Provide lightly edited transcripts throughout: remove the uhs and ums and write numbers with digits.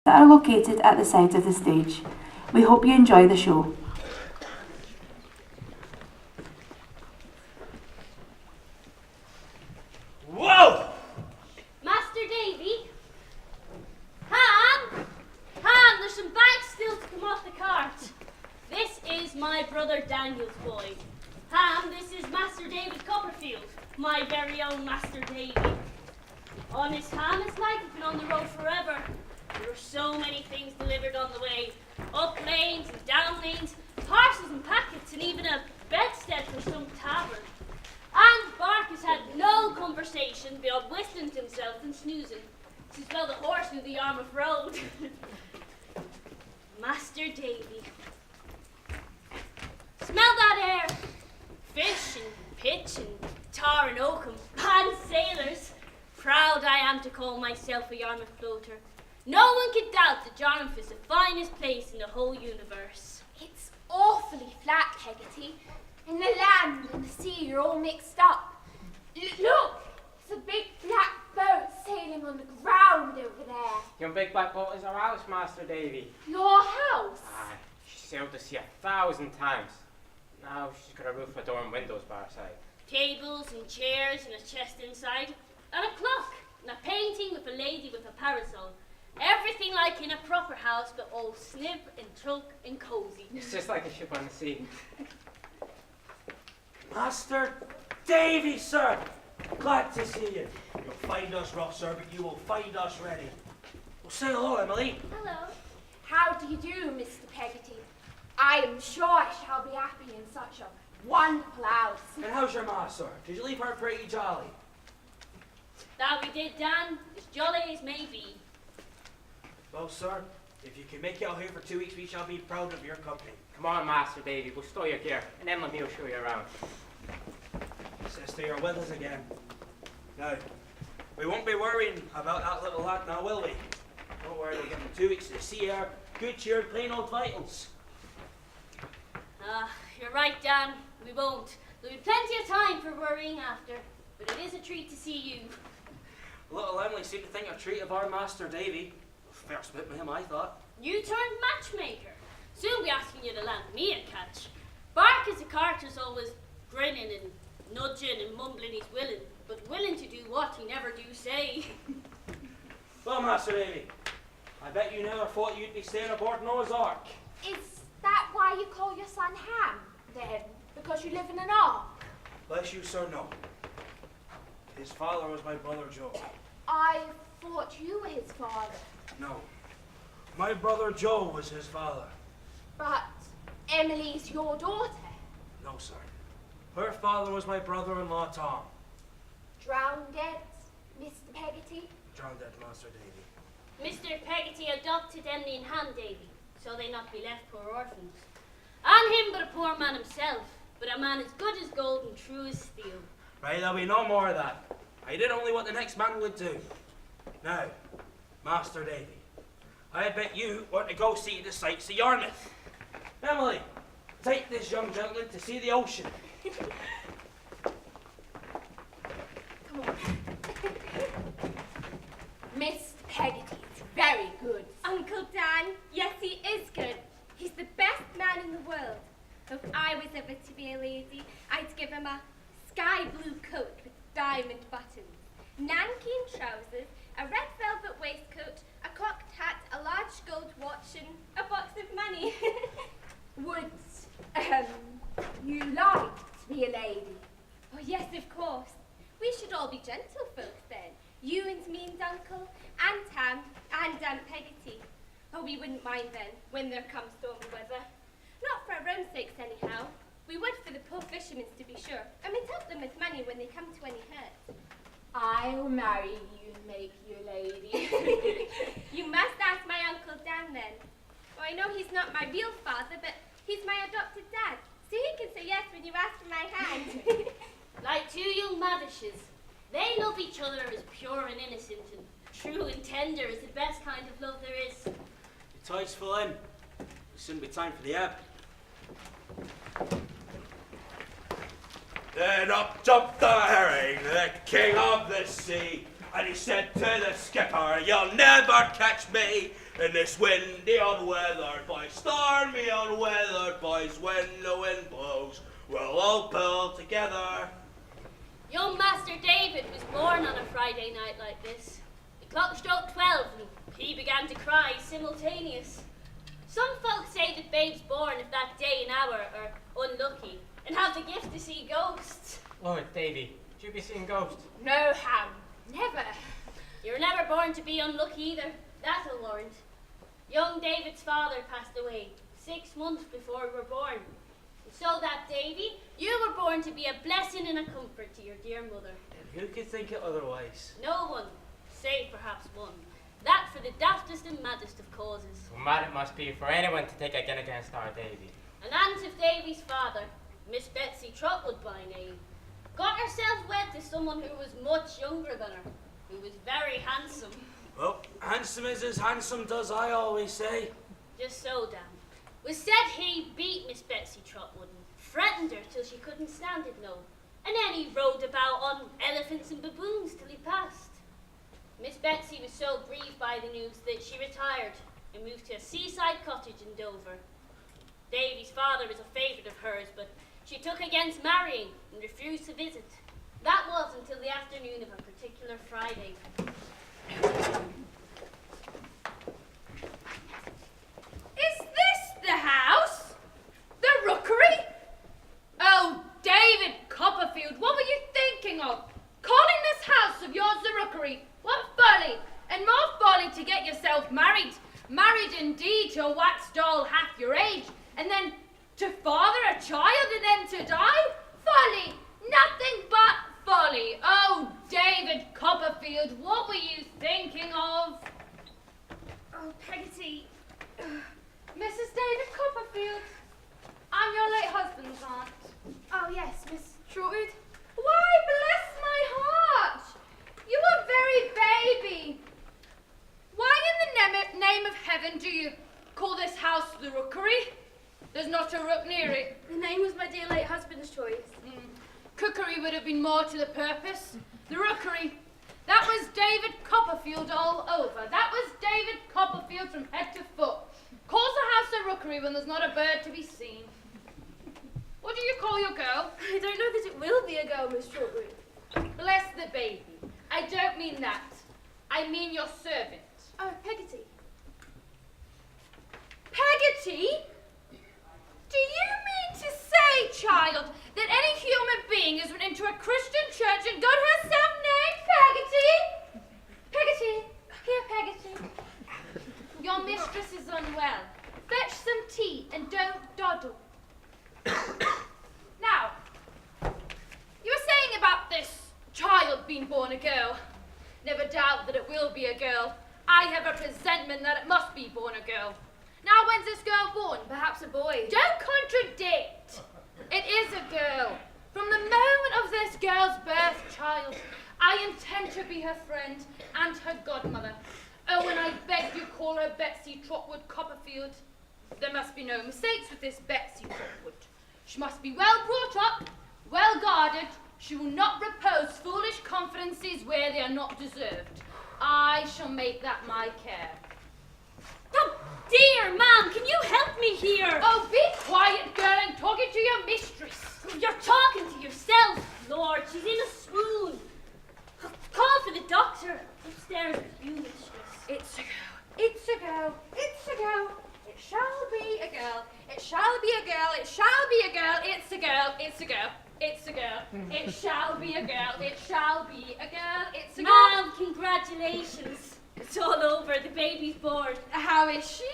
that are located at the side of the stage. We hope you enjoy the show. Whoa! Master Davy? Han! Han, there's some bags still to come off the cart. This is my brother Daniel's boy. Han, this is Master Davy Copperfield, my very own Master Davy. Honest Han, it's like we've been on the road forever. There were so many things delivered on the way. Up lanes and down lanes, parcels and packets, and even a bedstead for some tavern. And Bark has had no conversation beyond whistling to himself and snoozing. Tis well the horse knew the Yarmouth road. Master Davy. Smell that air! Fish and pitch and tar and oakum, and sailors. Proud I am to call myself a Yarmouth floater. No one can doubt that Yarmouth is the finest place in the whole universe. It's awfully flat, Peggotty. And the land and the sea are all mixed up. Look! It's a big black boat sailing on the ground over there. Your big black boat is our house, Master Davy. Your house? Aye, she sailed the sea 1,000 times. Now she's got a roof, a door and windows by her side. Tables and chairs and a chest inside, and a clock, and a painting with a lady with a parasol. Everything like in a proper house, but all snib and trunk and cosy. It's just like a ship on the sea. Master Davy, sir! Glad to see you. You'll find us rough, sir, but you will find us ready. Well, say hello, Emily. Hello. How do you do, Mr. Peggotty? I am sure I shall be happy in such a wonderful house. And how's your ma, sir? Did you leave her pretty jolly? That we did, Dan, as jolly as may be. Well, sir, if you can make it out here for 2 weeks, we shall be proud of your company. Come on, Master Davy, we'll stow your gear, and then me will show you around. Sister, you're with us again. Now, we won't be worrying about that little lad now, will we? Don't worry, we'll give him 2 weeks to sea air, good cheer, and plain old vitals. You're right, Dan, we won't. There'll be plenty of time for worrying after, but it is a treat to see you. Little Emily seemed to think a treat of our Master Davy. First bit with him, I thought. You turned matchmaker. Soon be asking you to land me a catch. Bark as a carter's always grinning and nudging and mumbling he's willing, but willing to do what he never do say. Well, Master Davy, I bet you never thought you'd be staying aboard Noah's Ark. Is that why you call your son Ham, then? Because you live in an ark? Bless you, sir, no. His father was my brother Joe. I thought you were his father. No. My brother Joe was his father. But Emily's your daughter. No, sir. Her father was my brother-in-law Tom. Drowned dead, Mr. Peggotty? Drowned dead, Master Davy. Mr. Peggotty adopted Emily and Han Davy, so they not be left poor orphans. And him but a poor man himself, but a man as good as gold and true as steel. Right, there'll be no more of that. I did only what the next man would do. Now, Master Davy, I bet you want to go see the sights of Yarmouth. Emily, take this young gentleman to see the ocean. Come on. Miss Peggotty is very good. Uncle Dan, yes, he is good. He's the best man in the world. If I was ever to be a lady, I'd give him a sky blue coat with diamond buttons, nankeen trousers, a red velvet waistcoat, a cocked hat, a large gold watch, and a box of money. Would, you like to be a lady? Oh, yes, of course. We should all be gentlefolk then. You and me and Uncle, and Tam, and Aunt Peggotty. Oh, we wouldn't mind then, when there comes stormy weather. Not for our own sakes, anyhow. We would for the poor fishermen, to be sure, and we'd help them with money when they come to any hurt. I'll marry you and make you a lady. You must ask my Uncle Dan then. Oh, I know he's not my real father, but he's my adopted dad, so he can say yes when you ask for my hand. Like two young madishes, they love each other as pure and innocent and true and tender as the best kind of love there is. The tide's full in. It'll soon be time for the ebb. Then up jumped the herring, the king of the sea, and he said to the skipper, "You'll never catch me, In this windy old weather, boys, stormy old weather, boys, when the wind blows, we'll all pull together. Young Master David was born on a Friday night like this. The clock struck 12 and he began to cry simultaneous. Some folks say that babes born of that day and hour are unlucky and have the gift to see ghosts. Lord Davy, do you be seeing ghosts? No, Ham, never. You're never born to be unlucky either, that I warned. Young David's father passed away 6 months before we were born. And so that, Davy, you were born to be a blessing and a comfort to your dear mother. And who could think it otherwise? No one, save perhaps one. That for the daftest and maddest of causes. Well, mad it must be for anyone to take a gun against our Davy. An aunt of Davy's father, Miss Betsy Trotwood by name, got herself wed to someone who was much younger than her, who was very handsome. Well, handsome is as handsome does, I always say. Just so, Dan. Was said he beat Miss Betsy Trotwood and threatened her till she couldn't stand it no. And then he rode about on elephants and baboons till he passed. Miss Betsy was so grieved by the news that she retired and moved to a seaside cottage in Dover. Davy's father was a favourite of hers, but she took against marrying and refused to visit. That was until the afternoon of a particular Friday. Is this the house? The rookery? Oh, David Copperfield, what were you thinking of? Calling this house of yours the rookery? What folly! And more folly to get yourself married. Married indeed to a wax doll half your age, and then to father a child and then to die? Folly! Nothing but folly. Oh, David Copperfield, what were you thinking of? Oh, Peggotty. Mrs. David Copperfield, I'm your late husband's aunt. Oh, yes, Miss Trotwood. Why, bless my heart! You are very baby. Why in the name of heaven do you call this house the rookery? There's not a rook near it. The name was my dear late husband's choice. Cookery would have been more to the purpose. The rookery, that was David Copperfield all over. That was David Copperfield from head to foot. Calls the house a rookery when there's not a bird to be seen. What do you call your girl? I don't know that it will be a girl, Miss Trotwood. Bless the baby. I don't mean that. I mean your servant. Oh, Peggotty. Peggotty? Do you mean to say, child, that any human being has went into a Christian church and got herself named Peggotty? Peggotty, here, Peggotty. Your mistress is unwell. Fetch some tea and don't dawdle. Now, you were saying about this child being born a girl. Never doubt that it will be a girl. I have a presentiment that it must be born a girl. Now, when's this girl born? Perhaps a boy. Don't contradict. It is a girl. From the moment of this girl's birth, child, I intend to be her friend and her godmother. Oh, and I beg you call her Betsy Trotwood Copperfield. There must be no mistakes with this Betsy Trotwood. She must be well brought up, well guarded. She will not repose foolish confidences where they are not deserved. I shall make that my care. Oh, dear, ma'am, can you help me here? Oh, be quiet, girl, and talking to your mistress. You're talking to yourself, Lord. She's in a swoon. Call for the doctor. Upstairs with you, mistress. It's a girl. It's a girl. It's a girl. It shall be a girl. It shall be a girl. It shall be a girl. It's a girl. It's a girl. It's a girl. It shall be a girl. It shall be a girl. It's a girl. Ma'am, congratulations. It's all over. The baby's born. How is she?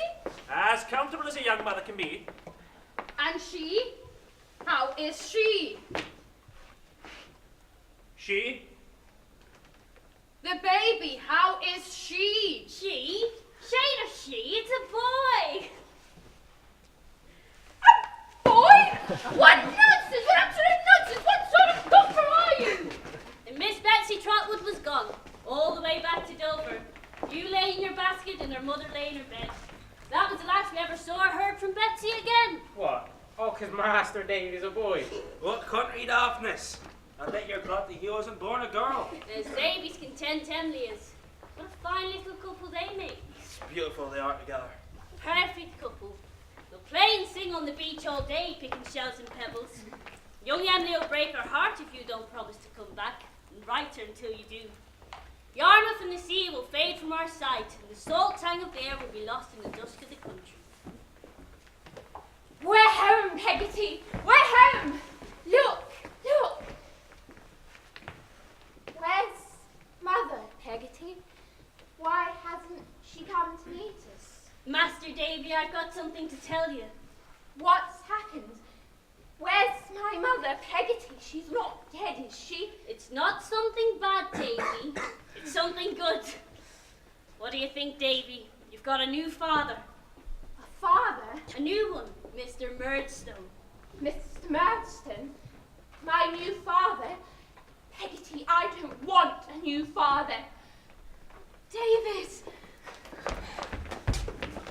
As comfortable as a young mother can be. And she? How is she? She? The baby, how is she? She? She ain't a she. It's a boy. A boy? What nonsense! What absolute nonsense! What sort of doctor are you? And Miss Betsy Trotwood was gone, all the way back to Dover. You lay in your basket and her mother lay in her bed. That was the last we ever saw or heard from Betsy again. What? Oh, 'cause Master Davy's a boy. What country daftness? I bet you're glad that he wasn't born a girl. As Davy's content Emily is. What a fine little couple they make. beautiful they are together. Perfect couple. They'll play and sing on the beach all day, picking shells and pebbles. Young Emily will break her heart if you don't promise to come back, and write her until you do. Yarmouth and the sea will fade from our sight, and the salt tang of the air will be lost in the dusk of the country. We're home, Peggotty. We're home. Look, look. Where's Mother, Peggotty? Why hasn't she come to meet us? Master Davy, I've got something to tell you. What's happened? Where's my mother, Peggotty? She's not dead, is she? It's not something bad, Davy. It's something good. What do you think, Davy? You've got a new father. A father? A new one, Mr. Murdstone. Mr. Murdstone? My new father? Peggotty, I don't want a new father. David!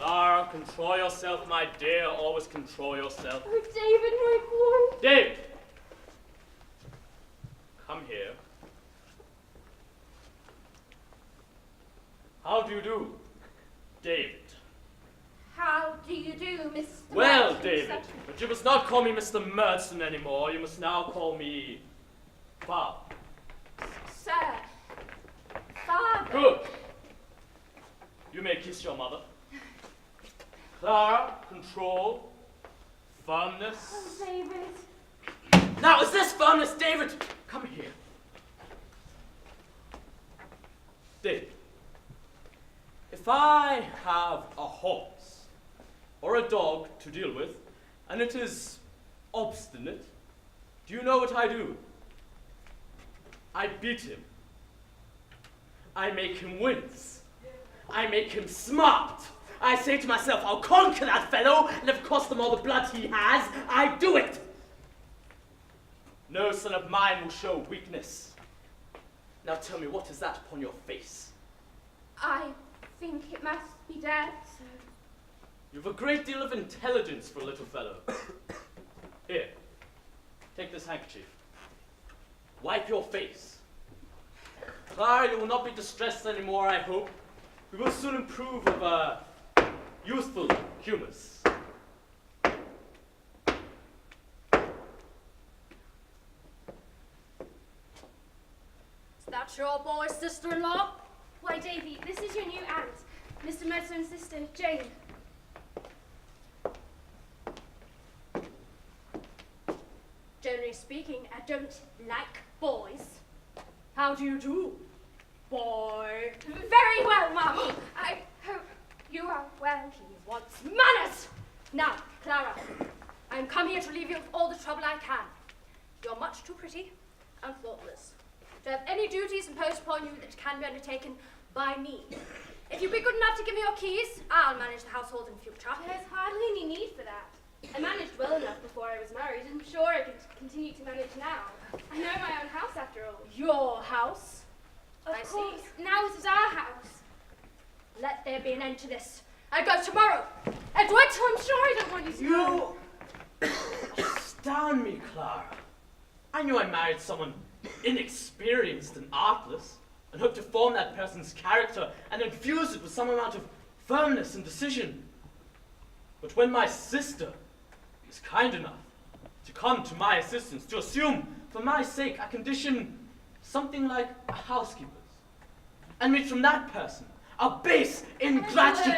Clara, control yourself, my dear. Always control yourself. Oh, David, my boy. David! Come here. How do you do, David? How do you do, Mr. Well, Murdstone, David, sir? but you must not call me Mr. Murdstone anymore. You must now call me Father. Sir. Father. Good. You may kiss your mother. Clara, control, firmness. Oh, David. Now, is this firmness, David? Come here. David, if I have a horse or a dog to deal with, and it is obstinate, do you know what I do? I beat him. I make him wince. I make him smart. I say to myself, I'll conquer that fellow, and if it costs him all the blood he has, I do it. No son of mine will show weakness. Now tell me, what is that upon your face? I think it must be Dad, sir. You've a great deal of intelligence for a little fellow. Here, take this handkerchief. Wipe your face. Clara, you will not be distressed anymore, I hope. We will soon improve of useful humours. Is that your boy's sister-in-law? Why, Davy, this is your new aunt, Mr. Murdstone's sister, Jane. Generally speaking, I don't like boys. How do you do, boy? Very well, Mum. I hope you are well. He wants manners! Now, Clara, I am come here to relieve you of all the trouble I can. You're much too pretty and thoughtless to have any duties imposed upon you that can be undertaken by me. If you'll be good enough to give me your keys, I'll manage the household in future. There's hardly any need for that. I managed well enough before I was married, and I'm sure I can continue to manage now. I know my own house after all. Your house? Of I see. course, now it is our house. Let there be an end to this. I go tomorrow. Edward, I'm sure I don't want you to You astound me, Clara. I knew I married someone inexperienced and artless, and hoped to form that person's character and infuse it with some amount of firmness and decision. But when my sister is kind enough to come to my assistance, to assume for my sake a condition something like a housekeeper's, and meet from that person a base ingratitude,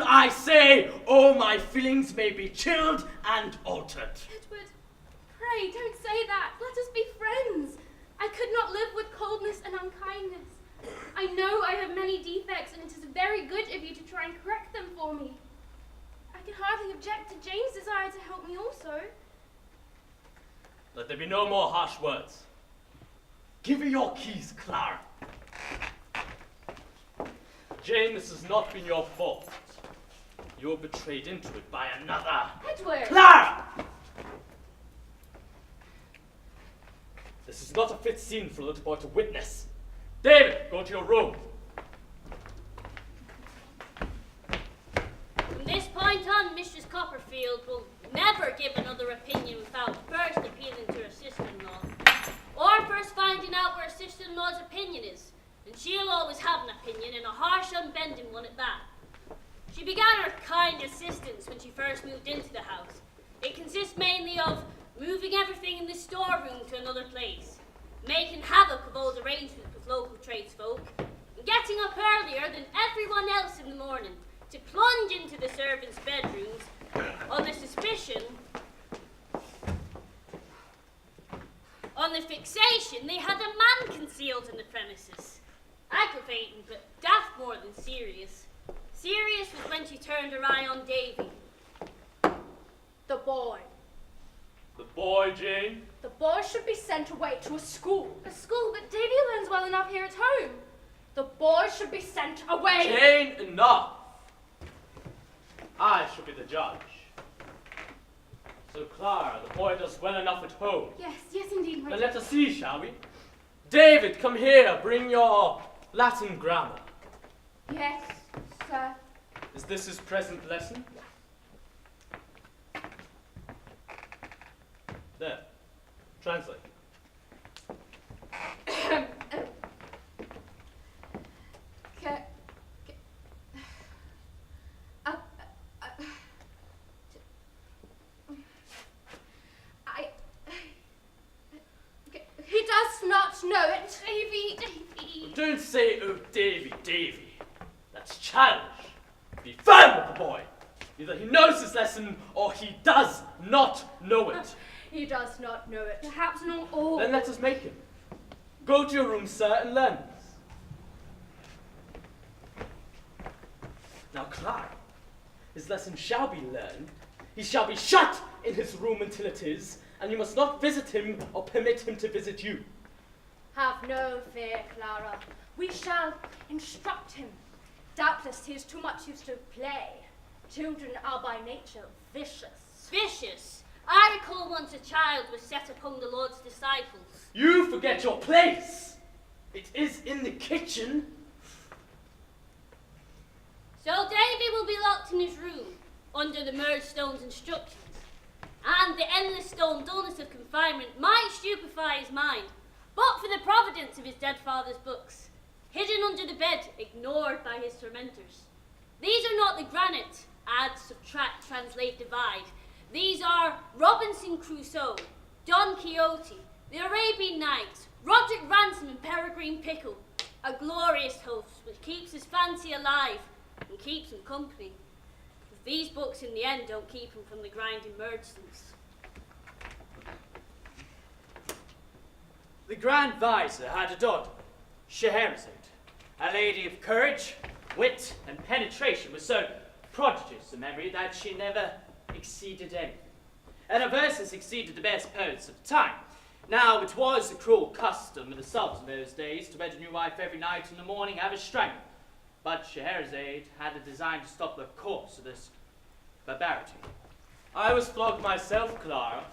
I say, oh, my feelings may be chilled and altered. Edward, pray don't say that. Let us be friends. I could not live with coldness and unkindness. I know I have many defects, and it is very good of you to try and correct them for me. I can hardly object to Jane's desire to help me also. Let there be no more harsh words. Give me your keys, Clara. Jane, this has not been your fault. You were betrayed into it by another. Edward! Clara! This is not a fit scene for a little boy to witness. David, go to your room. From this point on, Mrs. Copperfield will never give another opinion without first appealing to her sister-in-law, or first finding out where her sister-in-law's opinion is, and and she'll always have an opinion, and a harsh, unbending one at that. She began her kind assistance when she first moved into the house. It consists mainly of moving everything in the storeroom to another place, making havoc of old arrangements with local tradesfolk, and getting up earlier than everyone else in the morning to plunge into the servants' bedrooms on the suspicion, on the fixation they had a man concealed in the premises. Aggravating, but daft more than serious. Serious was when she turned her eye on Davy. The boy. The boy, Jane? The boy should be sent away to a school. A school? But Davy learns well enough here at home. The boy should be sent away. Jane, enough! I shall be the judge. So, Clara, the boy does well enough at home. Yes, indeed, my Then dear. let us see, shall we? David, come here. Bring your Latin grammar. Yes, sir. Is this his present lesson? There. Translate. He does not know it. Davy. Don't say, oh, Davy, Davy. That's childish. Be firm with the boy. Either he knows his lesson or he does not know it. He does not know it. Perhaps not all. Then let us make him. Go to your room, sir, and learn this. Now, Clara, his lesson shall be learned. He shall be shut in his room until it is, and you must not visit him or permit him to visit you. Have no fear, Clara. We shall instruct him. Doubtless he is too much used to play. Children are by nature vicious. Vicious? I recall once a child was set upon the Lord's disciples. You forget your place. It is in the kitchen. So Davy will be locked in his room, under the merged stone's instructions. And the endless stone dullness of confinement might stupefy his mind, but for the providence of his dead father's books, hidden under the bed, ignored by his tormentors. These are not the granite, add, subtract, translate, divide. These are Robinson Crusoe, Don Quixote, the Arabian Nights, Roderick Ransom and Peregrine Pickle, a glorious host which keeps his fancy alive and keeps him company. If these books in the end don't keep him from the grinding Murdsons. The Grand Vizier had a daughter, Scheherazade, a lady of courage, wit, and penetration, was so prodigious a memory that she never exceeded any. And her verses exceeded the best poets of the time. Now, it was the cruel custom of the Sultan in those days to wed a new wife every night in the morning, have her strangled. But Scheherazade had a design to stop the course of this barbarity. I was flogged myself, Clara.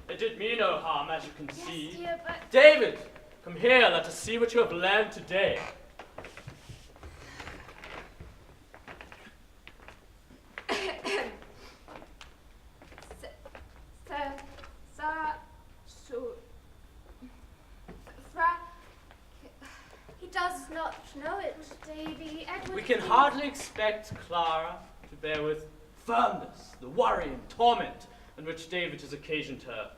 It did me no harm, as you can see. Yes, dear, but David, come here. Let us see what you have learned today. He does not know it. Davy, Edward. We can hardly expect Clara to bear with firmness the worry and torment in which David has occasioned her.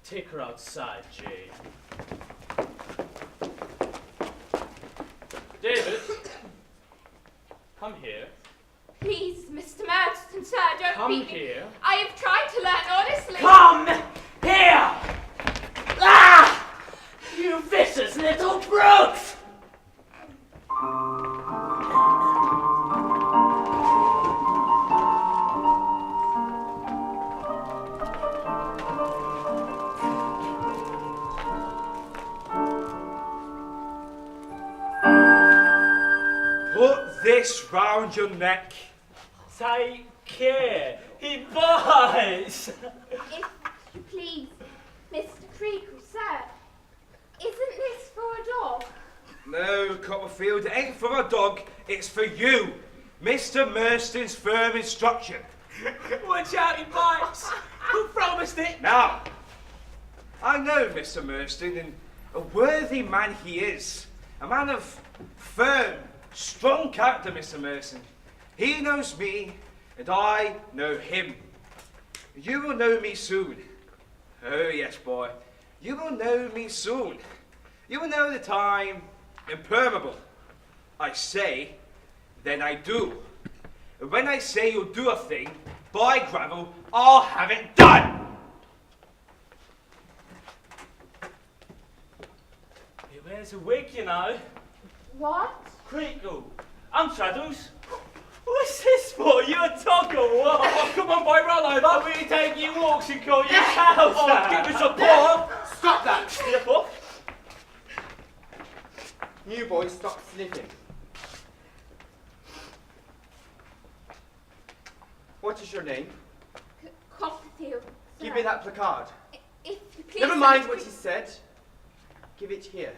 Take her outside, Jane. David, come here. Please, Mr. Murdston, sir, don't Come beat me. here. I have tried to learn honestly. Come here! Ah! You vicious little brute! Put this round your neck. Take care. He bites. If you please, Mr. Creakle, sir, isn't this for a dog? No, Copperfield, it ain't for a dog, it's for you. Mr. Murdston's firm instruction. Watch out, he bites! Who promised it? Now, I know Mr. Murdston, and a worthy man he is. A man of firm, strong character, Mr. Merson. He knows me, and I know him. You will know me soon. Oh, yes, boy. You will know me soon. You will know that I'm impermeable. I say, then I do. And when I say you'll do a thing, by gravel, I'll have it done! He wears a wig, you know. What? Creakle. I'm Traddles. What's this for? You a dog or what? Oh, come on, boy, roll over. I'll be taking you walks and call you cows. Oh, give us a paw. Stop that! Step off. You boys, stop sniffing. What is your name? Copperfield. Give sir. me that placard. If you please. Never mind what he said. Give it here.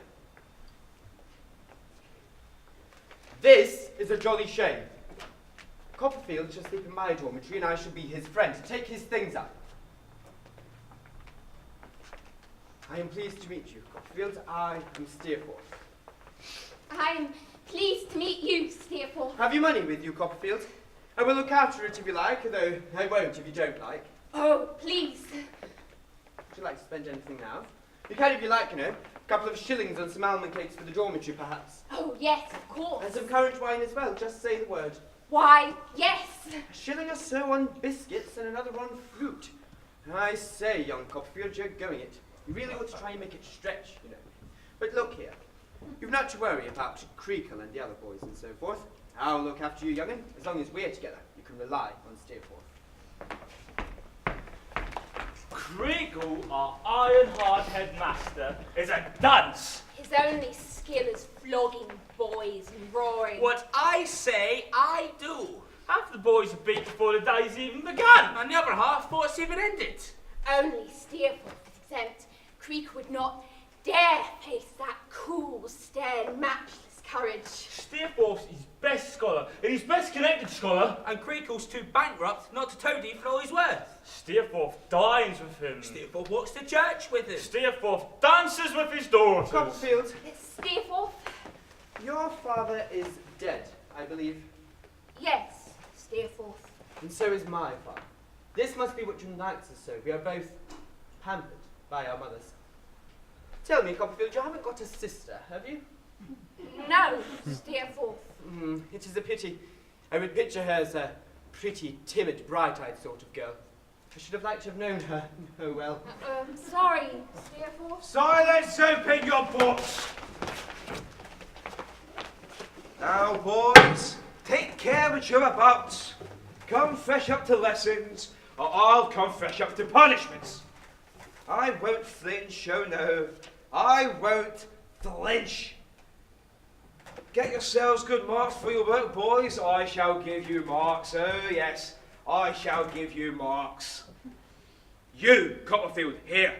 This is a jolly shame. Copperfield shall sleep in my dormitory and I shall be his friend to take his things up. I am pleased to meet you, Copperfield. I am Steerforth. I am pleased to meet you, Steerforth. Have you money with you, Copperfield? I will look after it if you like, though I won't if you don't like. Oh, please. Would you like to spend anything now? You can if you like, you know. A couple of shillings on some almond cakes for the dormitory, perhaps. Oh, yes, of course. And some currant wine as well, just say the word. Why, yes. A shilling or so on biscuits and another on fruit. I say, young Copperfield, you're going it. You really ought to try and make it stretch, you know. But look here. You've not to worry about Creakle and the other boys and so forth. I'll look after you, young'un. As long as we're together, you can rely on Steerforth. Creakle, our iron-hard headmaster, is a dunce. His only skill is flogging boys and roaring. What I say, I do. Half the boys are beat before the day's even begun, and the other half before it's even ended. Only Steerforth is exempt. Creak would not dare face that cool, stern, matchless courage. Steerforth's his best scholar, and his best connected scholar, and Creakle's too bankrupt not to toady for all he's worth. Steerforth dines with him. Steerforth walks to church with him. Steerforth dances with his daughters. Copperfield, Steerforth? your father is dead, I believe. Yes, Steerforth. And so is my father. This must be what unites us so. We are both pampered by our mothers. Tell me, Copperfield, you haven't got a sister, have you? No, Steerforth. It is a pity. I would picture her as a pretty, timid, bright-eyed sort of girl. I should have liked to have known her. Oh well. Sorry, Steerforth. Silence, open your books! Now, boys, take care what you're about. Come fresh up to lessons, or I'll come fresh up to punishments. I won't flinch, oh no, I won't flinch. Get yourselves good marks for your work, boys. I shall give you marks. Oh, yes, I shall give you marks. You, Copperfield, here.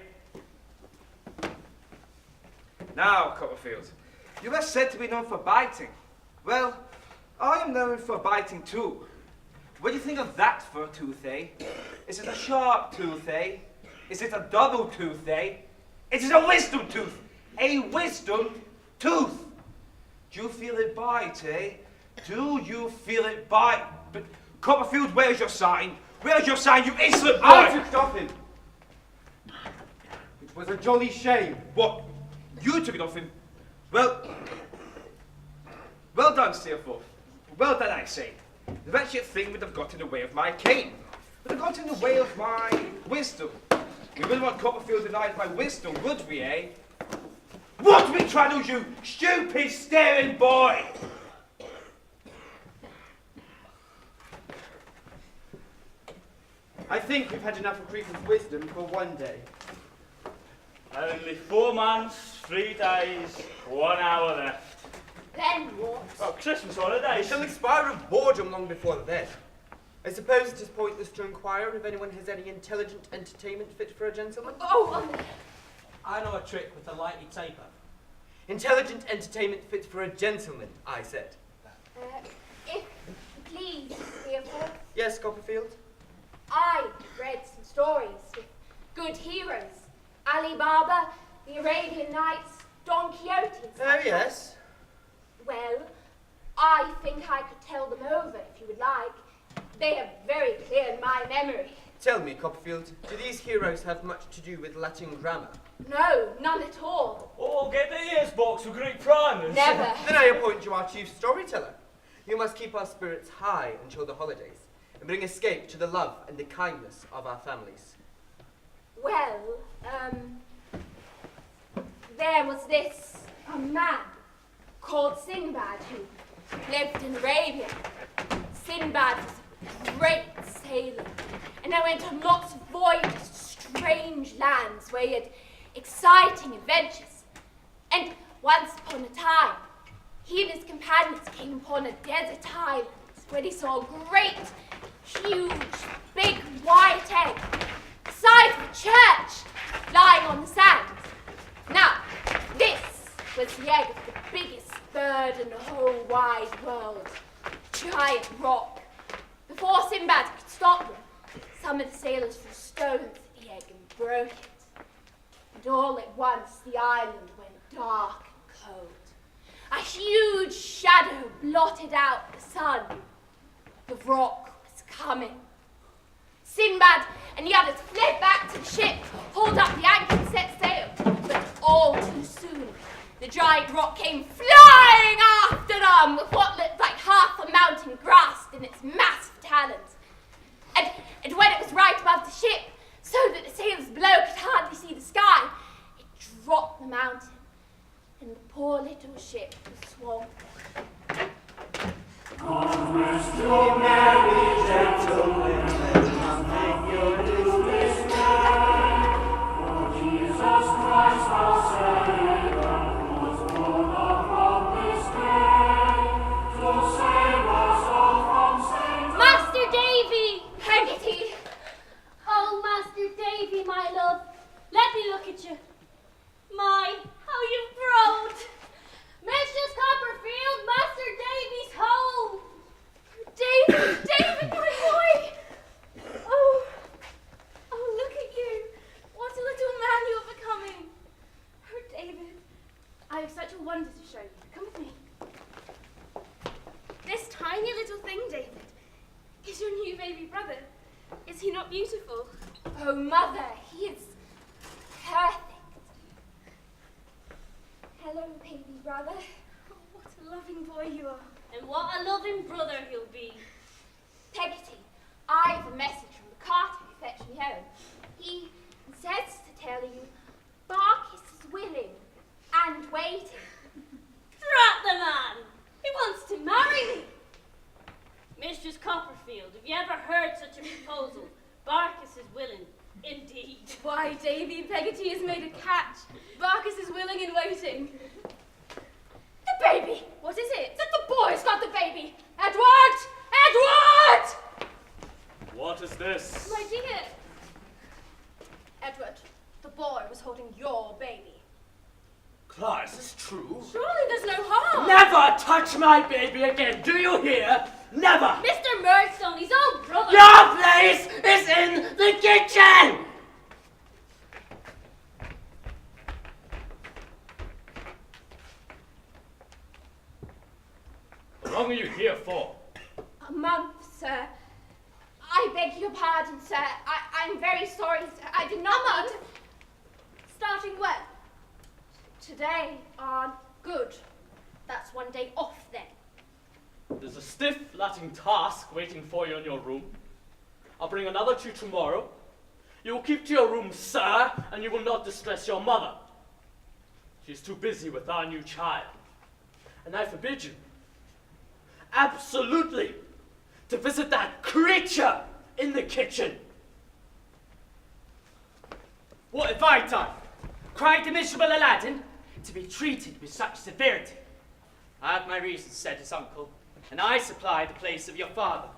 Now, Copperfield, you are said to be known for biting. Well, I am known for biting too. What do you think of that for a tooth, eh? Is it a sharp tooth, eh? Is it a double tooth, eh? It is a wisdom tooth. A wisdom tooth. Do you feel it bite, eh? Do you feel it bite? But Copperfield, where's your sign? Where's your sign, you insolent boy? I took it off him. It was a jolly shame. What? You took it off him? Well done, Steerforth. Well done, I say. The wretched thing would have got in the way of my cane. Would have got in the way of my wisdom. We wouldn't want Copperfield denied my wisdom, would we, eh? What we Traddles, you stupid, staring boy! I think we've had enough of Creakle's wisdom for one day. Only 4 months, 3 days, 1 hour left. Then what? Oh, Christmas I holidays. shall expire of boredom long before then. I suppose it is pointless to inquire if anyone has any intelligent entertainment fit for a gentleman. I know a trick with a lightly taper. Intelligent entertainment fit for a gentleman, I said. If please, Steerforth, Yes, Copperfield? I read some stories with good heroes. Ali Baba, the Arabian Nights, Don Quixote and Oh, such. yes. Well, I think I could tell them over if you would like. They are very clear in my memory. Tell me, Copperfield, do these heroes have much to do with Latin grammar? No, none at all. Oh, get the ears box for Greek primers. Never. Then I appoint you our chief storyteller. You must keep our spirits high until the holidays, and bring escape to the love and the kindness of our families. Well, there was this man called Sinbad who lived in Arabia. Sinbad was a great sailor, and I went on lots of voyages to strange lands where he had exciting adventures. And once upon a time, he and his companions came upon a desert island where they saw a great, huge, big white egg, the size of a church, lying on the sand. Now, this was the egg of the biggest bird in the whole wide world, a giant rock. Before Sinbad could stop them, some of the sailors threw stones at the egg and broke it. And all at once, the island went dark and cold. A huge shadow blotted out the sun. The rock was coming. Sinbad and the others fled back to the ship, hauled up the anchor and set sail. But all too soon, the giant rock came flying after them with what looked like half a mountain grasped in its massive talons. And when it was right above the ship, so that the sailors below could hardly see the sky, it dropped the mountain, and the poor little ship was swamped. Master Davy! Peggotty! Oh, Master Davy, my love, let me look at you. My, how you've grown! Mistress Copperfield, Master Davy's home! David! David, my boy! Oh, look at you. What a little man you're becoming. Oh, David, I have such a wonder to show you. Come with me. This tiny little thing, David, is your new baby brother. Is he not beautiful? Oh, Mother, he is perfect. Hello, baby brother. Oh, what a loving boy you are. And what a loving brother he'll be. Peggotty, I've a message from the carter who fetched me home. He says to tell you Barkis is willing and waiting. Drat the man! He wants to marry me! Mistress Copperfield, have you ever heard such a proposal? Barkis is willing, indeed. Why, Davy, Peggotty has made a catch. Barkis is willing and waiting. The baby! What is it? That the boy's got the baby! Edward! Edward! What is this? My dear. Edward, the boy was holding your baby. Clara, is this true? Surely there's no harm. Never touch my baby again, do you hear? Never! Mr. Murdstone, he's old brother. Your place is in the kitchen! How long are you here for? A month, sir. I beg your pardon, sir. I'm very sorry, sir. I did not mean to... Starting when? Today, Aunt. Good. That's one day off then. There's a stiff Latin task waiting for you in your room. I'll bring another to you tomorrow. You will keep to your room, sir, and you will not distress your mother. She's too busy with our new child. And I forbid you, absolutely, to visit that creature in the kitchen. What have I done? Cried the miserable Aladdin to be treated with such severity? I have my reasons, said his uncle, and I supply the place of your father.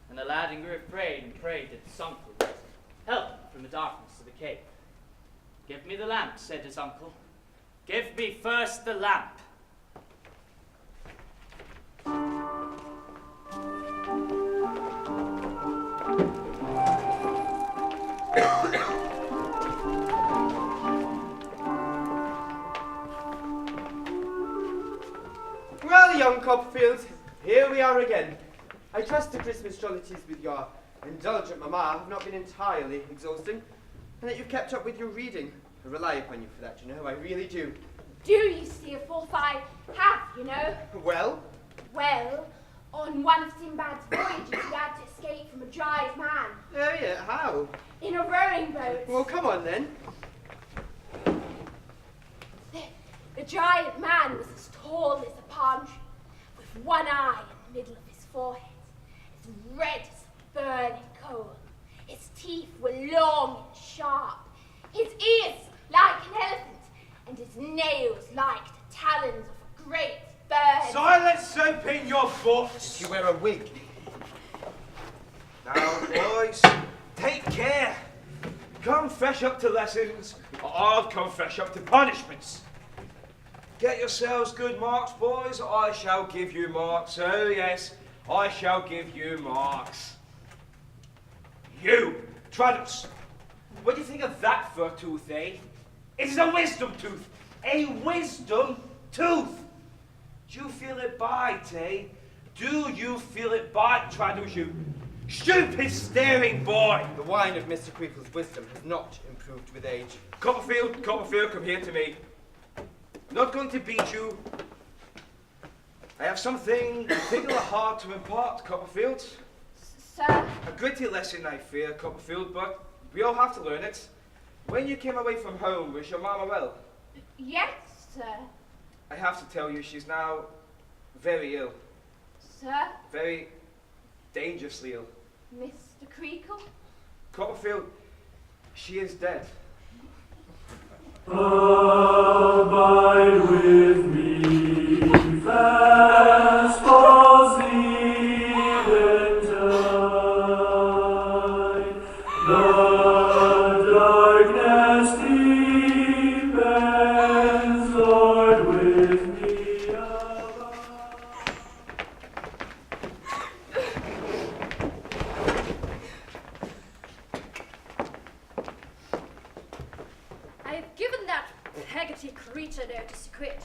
And Aladdin grew afraid and prayed that his uncle would help him from the darkness of the cave. Give me the lamp, said his uncle. Give me first the lamp. trust the Christmas jollities with your indulgent mamma have not been entirely exhausting, and that you've kept up with your reading. I rely upon you for that, you know, I really do. Do you see a fourth eye have, you know? Well? Well, on one of Sinbad's voyages, he had to escape from a giant man Oh yeah, how? in a rowing boat. Well, come on then. The giant man was as tall as a palm tree, with one eye in the middle of his forehead, as red as a burning coal. His teeth were long and sharp, his ears like an elephant, and his nails like the talons of a great bird. Silence, open your butts! You wear a wig. Now, boys, take care. Come fresh up to lessons, or I'll come fresh up to punishments. Get yourselves good marks, boys, or I shall give you marks. Oh, yes, I shall give you marks. You, Traddles, what do you think of that for a tooth, eh? It is a wisdom tooth. A wisdom tooth. Do you feel it bite, eh? Do you feel it bite, Traddles, you stupid staring boy? The wine of Mr. Creakle's wisdom has not improved with age. Copperfield, come here to me. I'm not going to beat you. I have something particular hard to impart, Copperfield. Sir, A gritty lesson, I fear, Copperfield, but we all have to learn it. When you came away from home, was your mama well? yes, sir. I have to tell you, she's now very ill. Sir, Very dangerously ill. Mr. Creakle. Copperfield, she is dead. Abide with me, fast falls the eventide. The darkness deepens, Lord, with me abide. I have given that Peggotty creature notice to quit.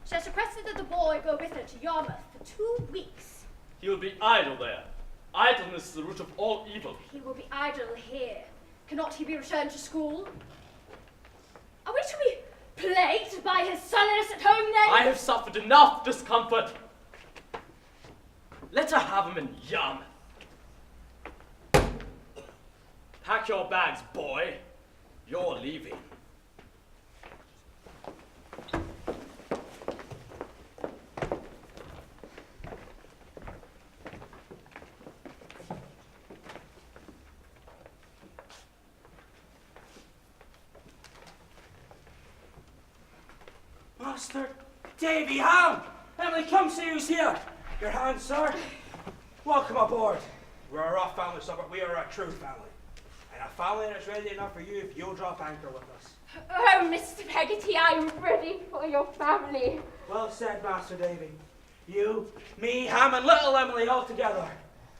She has requested that the boy go with her to Yarmouth for 2 weeks. He will be idle there. Idleness is the root of all evil. He will be idle here. Cannot he be returned to school? Are we to be plagued by his sullenness at home then? I have suffered enough discomfort. Let her have him in Yarmouth. Pack your bags, boy. You're leaving. Master Davy Ham! Emily, come see who's here. Your hand, sir. Welcome aboard. We're a rough family, sir, but we are a true family. And a family that's ready enough for you if you'll drop anchor with us. Oh, Mr. Peggotty, I'm ready for your family. Well said, Master Davy. You, me, Ham, and little Emily all together.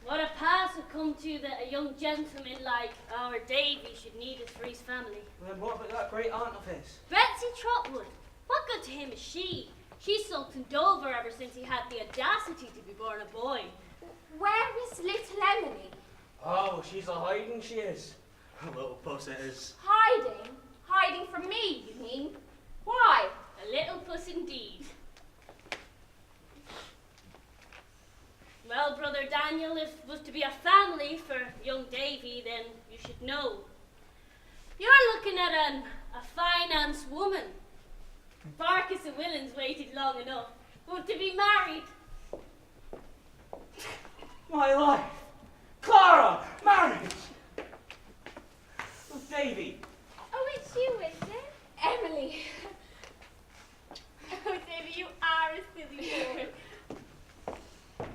What a pass have come to that a young gentleman like our Davy should need us for his family. And then what about that great aunt of his? Betsy Trotwood, what good to him is she? She's sulked in Dover ever since he had the audacity to be born a boy. Where is little Emily? Oh, she's a hiding, she is. A little puss it is. Hiding? Hiding from me, you mean? Why? A little puss indeed. Well, Brother Daniel, if it was to be a family for young Davy, then you should know. You're looking at a finance woman. Barkis and Willens waited long enough, but to be married. My life! Clara! Marriage! Oh, Davy! Oh, it's you, is it? Emily. Oh, Davy, you are a silly boy.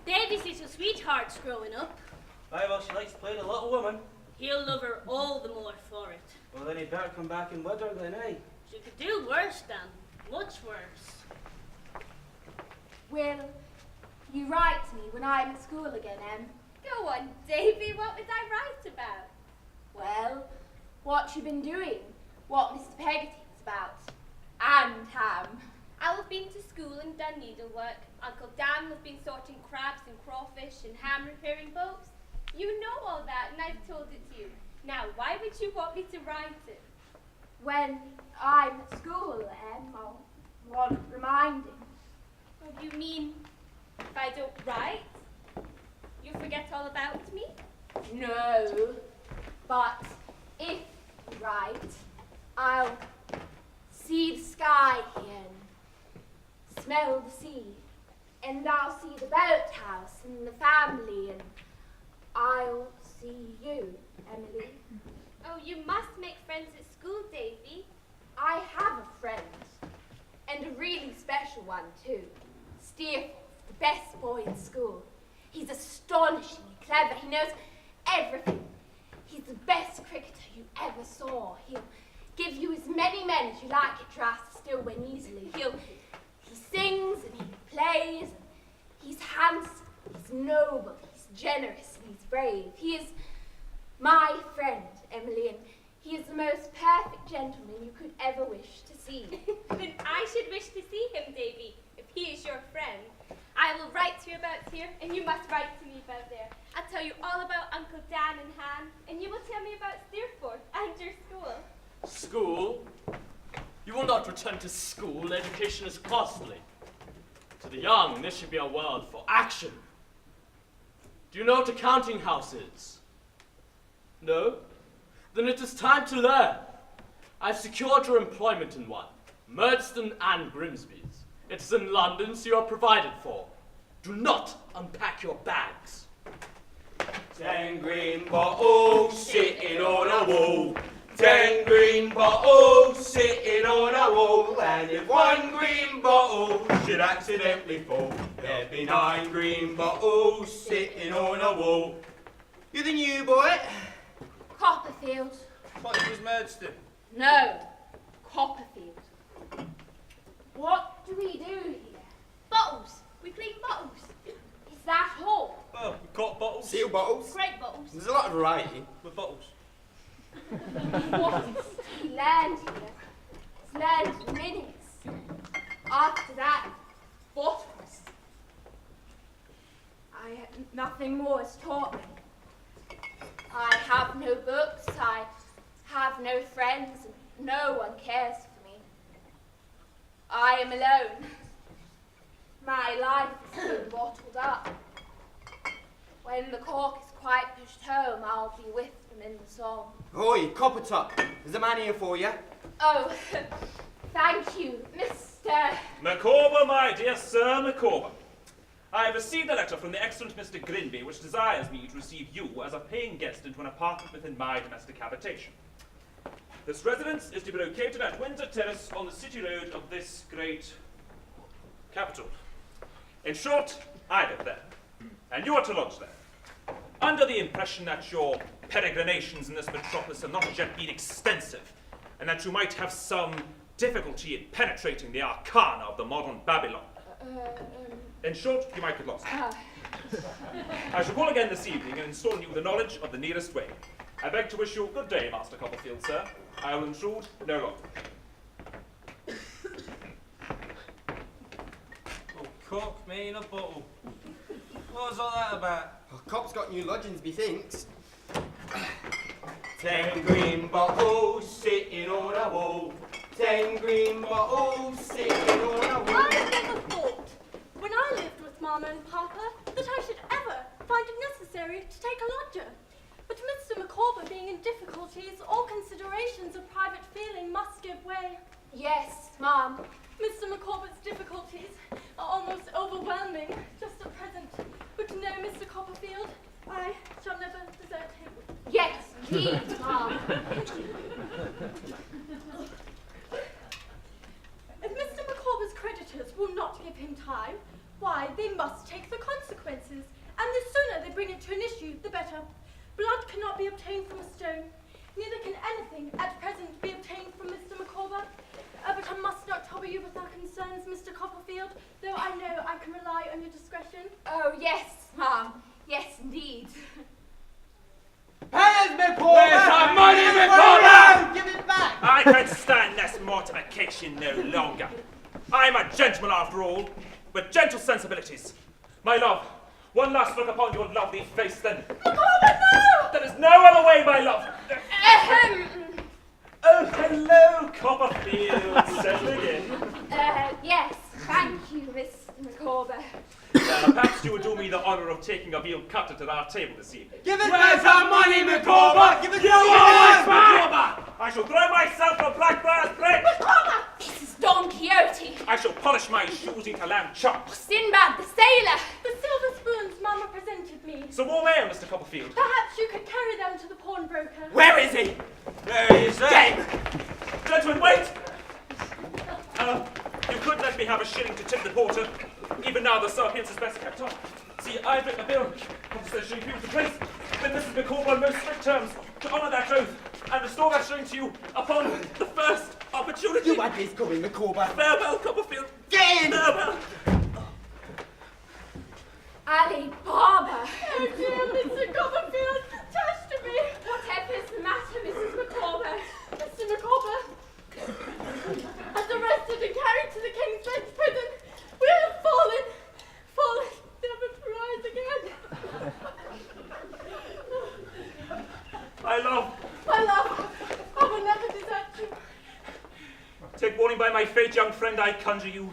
Davy's little sweetheart's growing up. Aye, well, she likes to play the little woman. He'll love her all the more for it. Well, then he'd better come back and wed her then, eh? She could do worse, Dan. Much worse. Will you write me when I'm at school again, Em? Go on, Davy, what would I write about? Well, what you've been doing, what Mr. Peggotty was about, and Ham. I'll have been to school and done needlework. Uncle Dan will have been sorting crabs and crawfish and ham repairing boats. You know all that, and I've told it to you. Now, why would you want me to write it? When I'm at school, I'll want reminding. Oh, you mean if I don't write, you forget all about me? No, but if you write, I'll see the sky again, smell the sea, and I'll see the boathouse and the family, and I'll see you, Emily. Oh, you must make friends at school, Davy. I have a friend, and a really special one too. Steerforth, the best boy in school. He's astonishingly clever. He knows everything. He's the best cricketer you ever saw. He'll give you as many men as you like at drafts, still win easily. He sings and he plays. And he's handsome, he's noble, he's generous, and he's brave. He is my friend, Emily, and he is the most perfect gentleman you could ever wish to see. Then I should wish to see him, Davy, if he is your friend. I will write to you about here, and you must write to me about there. I'll tell you all about Uncle Dan and Han, and you will tell me about Steerforth and your school. School? You will not return to school. Education is costly. To the young, this should be a world for action. Do you know what a counting house is? No? Then it is time to learn. I've secured your employment in one, Murdstone and Grimsby's. It's in London, so you are provided for. Do not unpack your bags. 10 green bottles sitting on a wall. 10 green bottles sitting on a wall. And if one green bottle should accidentally fall, there'd be 9 green bottles sitting on a wall. You the new boy? Copperfield. What was Murdstone? No, Copperfield. What do we do here? Bottles. We clean bottles. Is that all? Well, we caught bottles. Seal bottles. Great bottles. There's a lot of variety. With bottles. What he learned here is learned in minutes. After that, bottles. Nothing more is taught me. I have no books, I have no friends, and no one cares for me. I am alone. My life is being bottled up. When the cork is quite pushed home, I'll be with them in the song. Oi, Coppertop, there's a man here for you. Oh, thank you, Mr. Micawber, my dear Sir Micawber. I have received a letter from the excellent Mr. Grinby, which desires me to receive you as a paying guest into an apartment within my domestic habitation. This residence is to be located at Windsor Terrace on the city road of this great capital. In short, I live there, and you are to lodge there. Under the impression that your peregrinations in this metropolis have not as yet been extensive, and that you might have some difficulty in penetrating the arcana of the modern Babylon. In short, you might get lost. I shall call again this evening and install you with the knowledge of the nearest way. I beg to wish you a good day, Master Copperfield, sir. I will intrude no longer. Oh, cock me in a bottle. What was all that about? Oh, Cop's got new lodgings, methinks. 10 green bottles sitting on a wall. 10 green bottles sitting on a wall. I never thought, when I lived with Mama and Papa, that I should ever find it necessary to take a lodger. But Mr. Micawber being in difficulties, all considerations of private feeling must give way. Yes, Mum. Mr. Micawber's difficulties are almost overwhelming just at present. But no, Mr. Copperfield, I shall never desert him. Yes, indeed, Mum. If Mr. Micawber's creditors will not give him time, why, they must take the consequences, and the sooner they bring it to an issue, the better. Blood cannot be obtained from a stone, neither can anything at present be obtained from Mr. Micawber. But I must not trouble you with our concerns, Mr. Copperfield, though I know I can rely on your discretion. Oh, yes, Mum. Yes, indeed. Pay us, Micawber! Where's our money, Micawber? Give it back! I can stand this mortification no longer. I'm a gentleman after all, with gentle sensibilities. My love, one last look upon your lovely face, then. Oh, no! There is no other way, my love. Oh, hello, Copperfield. Settling in. Yes, thank you, Mr. Micawber. Perhaps you would do me the honour of taking a veal cutlet at our table this evening. Give us back our money, Micawber! Give us Micawber! I shall throw myself on Blackfriars Bridge! This is Don Quixote. I shall polish my shoes into lamb chops. Sinbad the sailor. The silver spoons Mama presented me. Some more mail, Mr. Copperfield. Perhaps you could carry them to the pawnbroker. Where is he? Where is he? Game! Gentlemen, wait! You could let me have a shilling to tip the porter. Even now, the sapience is best kept on. See, I've written a bill. Says she refused the place. With Mrs. Micawber on most strict terms to honour that oath and restore that shilling to you upon the first opportunity. You had this coming, Micawber. Farewell, Copperfield. Get in! Farewell. Ali Baba. Oh dear, Mr. Copperfield, touch to me. Whatever's the matter, Mrs. Micawber? Mr. Micawber, as arrested and carried to the King's Bench prison, we have fallen, never to rise again. My love. My love, I will never desert you. Take warning by my fate, young friend, I conjure you.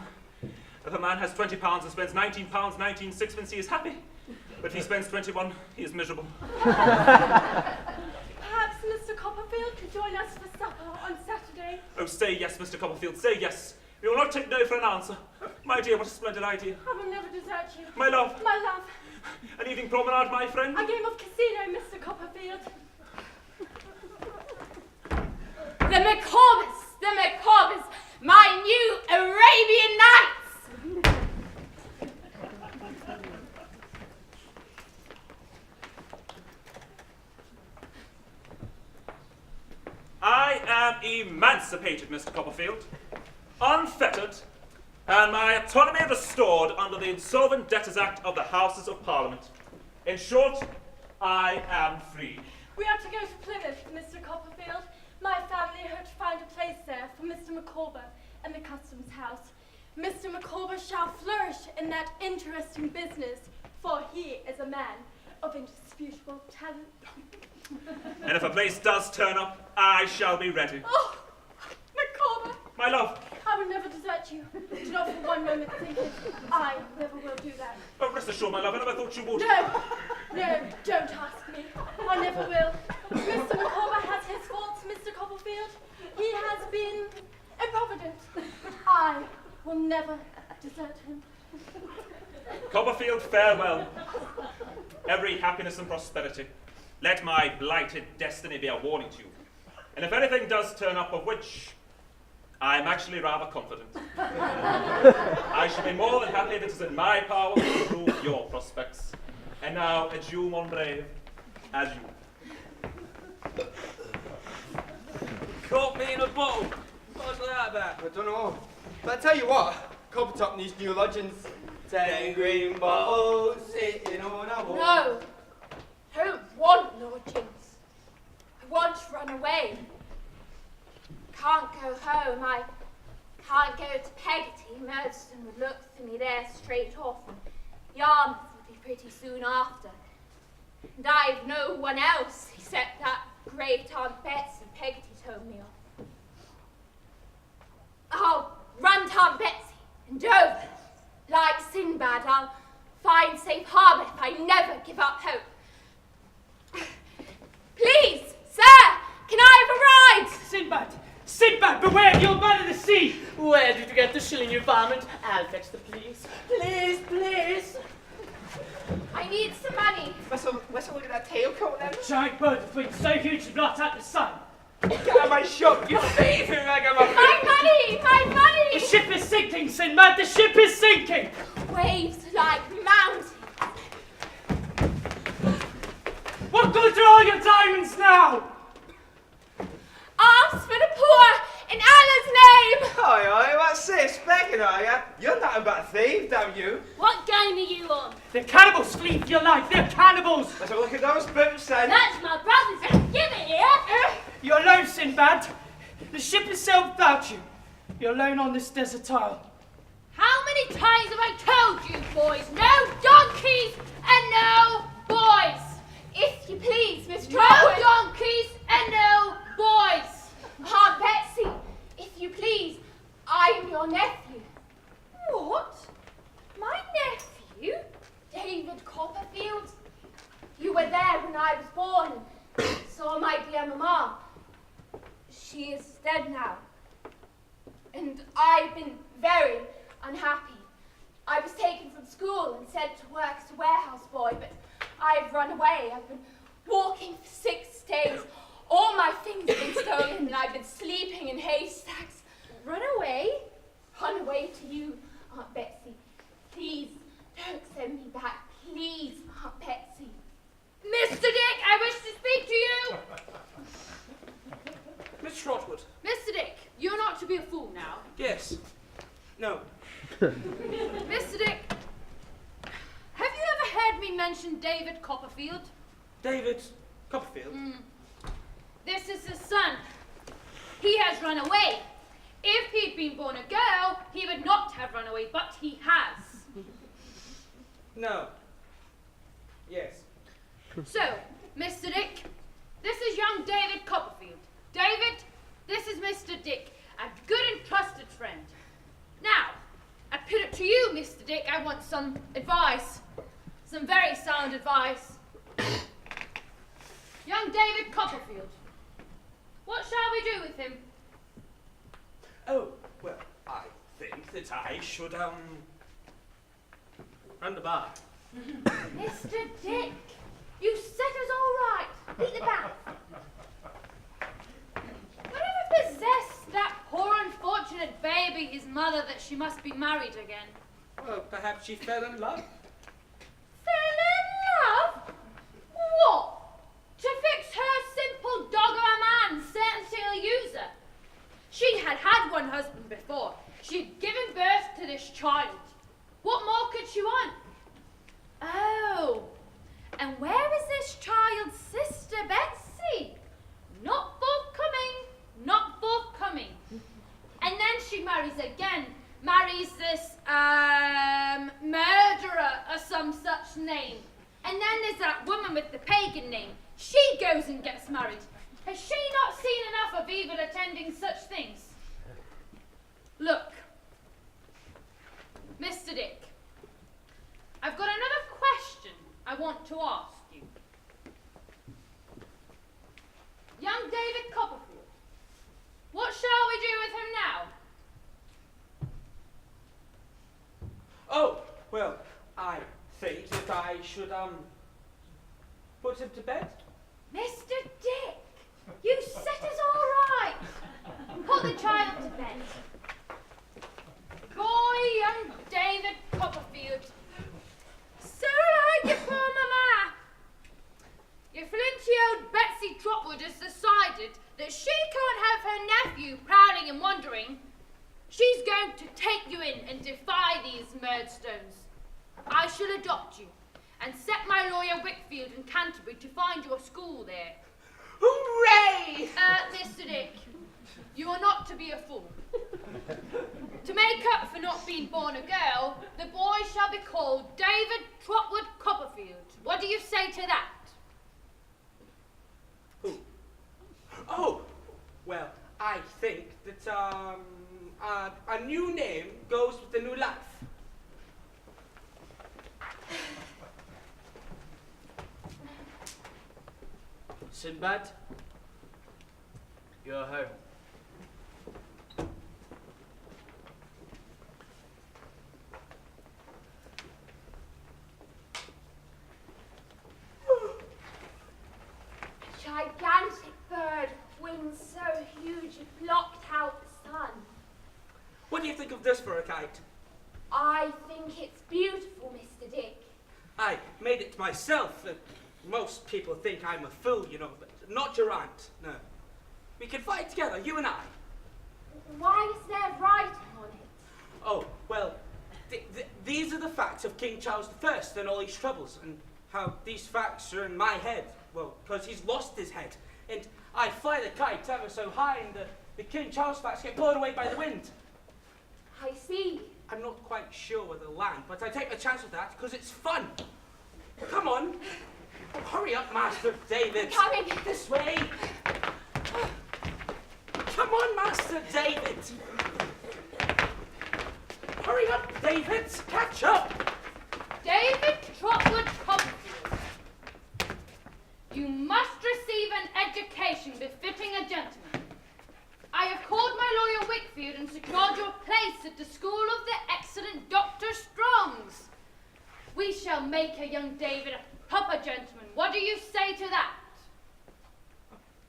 If a man has £20 and spends £19, 19 sixpence, he is happy. But if he spends 21, he is miserable. Perhaps Mr. Copperfield could join us for supper on Saturday. Oh, say yes, Mr. Copperfield, say yes. We will not take no for an answer. My dear, what a splendid idea. I will never desert you. My love. My love. An evening promenade, my friend? A game of casino, Mr. Copperfield. The Micawbers, my new Arabian Nights. I am emancipated, Mr. Copperfield, unfettered, and my autonomy restored under the Insolvent Debtors Act of the Houses of Parliament. In short, I am free. We are to go to Plymouth, Mr. Copperfield. My family hope to find a place there for Mr. Micawber and the Customs House. Mr. Micawber shall flourish in that interesting business, for he is a man of indisputable talent. And if a place does turn up, I shall be ready. Oh, Micawber! My love. I will never desert you. Do not for one moment think it. I never will do that. Oh, rest assured, my love, I never thought you would. No, don't ask me. I never will. Mr. Micawber has his faults, Mr. Copperfield. He has been improvident, but I will never desert him. Copperfield, farewell. Every happiness and prosperity. Let my blighted destiny be a warning to you. And if anything does turn up, of which I'm actually rather confident, I shall be more than happy if it is in my power to improve your prospects. And now, adieu, mon brave. Adieu. Caught me in a bottle. What's that about? I don't know. But I tell you what, Coppertop needs new lodgings. 10 green bottles sitting on a wall. No, I don't want lodgings. I want to run away. Can't go home. I can't go to Peggotty. Murdstone would look for me there straight off, and Yarmouth would be pretty soon after. And I've no one else except that great Aunt Betsy Peggotty told me of. I'll run to Aunt Betsy and Dover. Like Sinbad, I'll find safe harbour if I never give up hope. Please, sir, can I have a ride? Sinbad, beware of the old man of the sea! Where did you get the shilling, you varmint? I'll fetch the police. Please. I need some money. Let's have a look at that tailcoat then. Giant bird with wings so huge to blot out the sun. Get out of my shop, you thieving ragamuffin! My money! The ship is sinking, Sinbad, the ship is sinking! Waves like mountains. What good are all your diamonds now? Alms for the poor in Allah's name! Oi, what's this? Begging, are ya? You're nothing but a thief, damn you. What game are you on? They're cannibals, flee for your life, they're cannibals! Let's have a look at those boots then. That's my brother's. Give it here. You're alone, Sinbad. The ship has sailed without you. You're alone on this desert isle. How many times have I told you, boys? No donkeys and no boys! If you please, Miss No Trotwood. donkeys and no boys! Aunt Betsy, if you please, I am your nephew. What? My nephew? David Copperfield. You were there when I was born. So my dear mamma. She is dead now. And I've been very unhappy. I was taken from school and sent to work as a warehouse boy, but I've run away. I've been walking for 6 days. All my things have been stolen and I've been sleeping in haystacks. Run away? Run away to you, Aunt Betsy. Please, don't send me back. Please, Aunt Betsy. Mr. Dick, I wish to speak to you! Miss Trotwood. Mr. Dick, you're not to be a fool now. Yes. No. Mr. Dick, have you ever heard me mention David Copperfield? David Copperfield? This is his son. He has run away. If he'd been born a girl, he would not have run away, but he has. No. Yes. So, Mr. Dick, this is young David Copperfield. David, this is Mr. Dick, a good and trusted friend. Now, I put it to you, Mr. Dick, I want some advice. Some very sound advice. Young David Copperfield, what shall we do with him? Oh, well, I think that I should, run the bar. Mr. Dick, you set us all right. Beat the bath. Whatever possessed that poor unfortunate baby, his mother, that she must be married again? Well, perhaps she fell in love. Fell in love? What? To fix her simple dog of a man, certainly a user. She had had one husband before. She'd given birth to this child. What more could she want? Oh, and where is this child's sister Betsy? Not forthcoming, not forthcoming. And then she marries again, marries this, murderer or some such name. And then there's that woman with the pagan name. She goes and gets married. Has she not seen enough of evil attending such things? Look, Mr. Dick, I've got another question I want to ask you. Young David Copperfield, what shall we do with him now? Oh, well, I think that I should, put him to bed. Mr. Dick, you set us all right. Put the child to bed. Boy, young David Copperfield. So like your poor mamma. Your flinty old Betsy Trotwood has decided that she can't have her nephew prowling and wandering. She's going to take you in and defy these Murdstones. I shall adopt you and set my lawyer Wickfield in Canterbury to find you a school there. Hooray! Mr. Dick, you are not to be a fool. To make up for not being born a girl, the boy shall be called David Trotwood Copperfield. What do you say to that? Who? Oh, well, I think that, a new name goes with a new life. Sinbad, you're home. A gigantic bird, wings so huge it blocked out the sun. What do you think of this for a kite? I think it's beautiful, Mr. Dick. I made it myself. Most people think I'm a fool, you know, but not your aunt, no. We can fight together, you and I. Why is there writing on it? Oh, well, these are the facts of King Charles I and all his troubles, and how these facts are in my head. Well, because he's lost his head, and I fly the kite ever so high, and the King Charles facts get blown away by the wind. I see. I'm not quite sure where they'll land, but I take a chance with that because it's fun. Come on. Hurry up, Master David. Coming. This way. Come on, Master David. Hurry up, David. Catch up. David Trotwood Copperfield, you must receive an education befitting a gentleman. I have called my lawyer Wickfield and secured your place at the school of the excellent Dr. Strongs. We shall make a young David a proper gentleman. What do you say to that?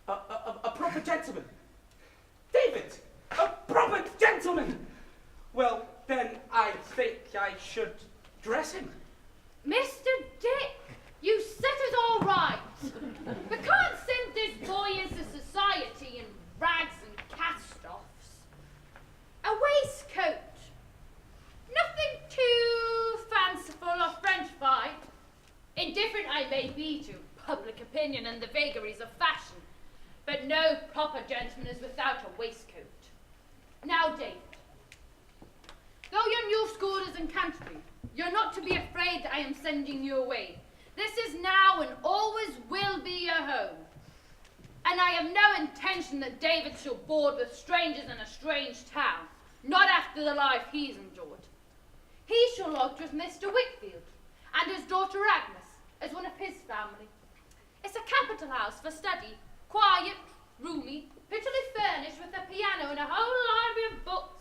A proper gentleman. David, a proper gentleman. Well, then I think I should dress him. Mr. Dick, you set it all right. We can't send this boy into society in rags and cast-offs. A waistcoat. Nothing too fanciful or Frenchified. Indifferent I may be to public opinion and the vagaries of fashion, but no proper gentleman is without a waistcoat. Now, David, though your new school is in Canterbury, you're not to be afraid that I am sending you away. This is now and always will be your home. And I have no intention that David shall board with strangers in a strange town, not after the life he's endured. He shall lodge with Mr. Wickfield and his daughter Agnes as one of his family. It's a capital house for study, quiet, roomy, prettily furnished with a piano and a whole library of books.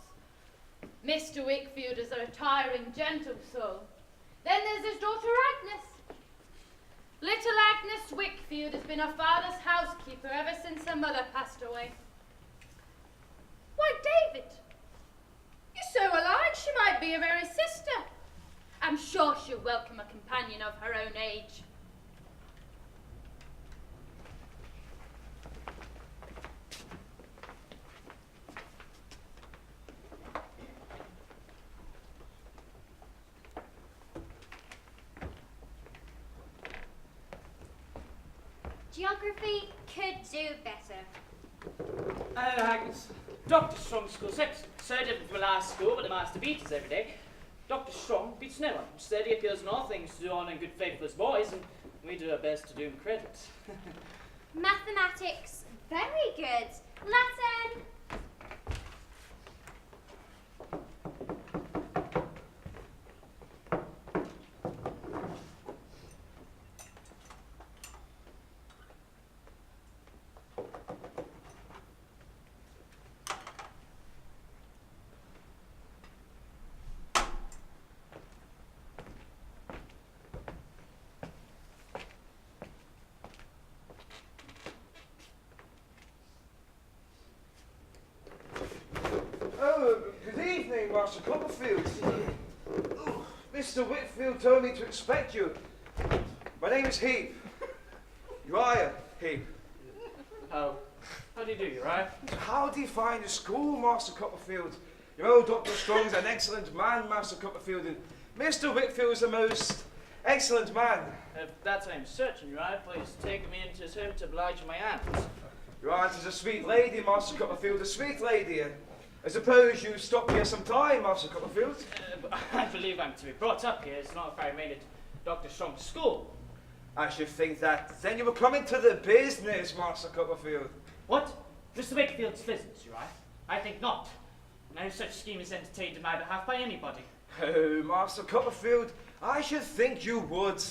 Mr. Wickfield is a retiring, gentle soul. Then there's his daughter Agnes. Little Agnes Wickfield has been her father's housekeeper ever since her mother passed away. Why, David, you're so alike she might be a very sister. I'm sure she'll welcome a companion of her own age. Geography could do better. Agnes, Dr. Strong's school's excellent. So different from the last school, but the master beats us every day. Dr. Strong beats no one. Steady appears in all things to do on in good faith with his boys, and we do our best to do him credit. Mathematics, very good. Latin. Oh, good evening, Master Copperfield. Oh, Mr. Whitfield told me to expect you. My name is Heap. Uriah Heap. How do you do, Uriah? How do you find the school, Master Copperfield? Your old Dr. Strong's an excellent man, Master Copperfield, and Mr. Whitfield is the most excellent man. If that's what I'm searching, Uriah, please take me into his home to oblige my aunt. Your aunt is a sweet lady, Master Copperfield, a sweet lady. I suppose you stopped here some time, Master Copperfield? But I believe I'm to be brought up here. It's not if I remained at Dr. Strong's school. I should think that then you were coming to the business, Master Copperfield. What? Mr. Wakefield's business, Uriah? I think not. No such scheme is entertained in my behalf by anybody. Oh, Master Copperfield, I should think you would.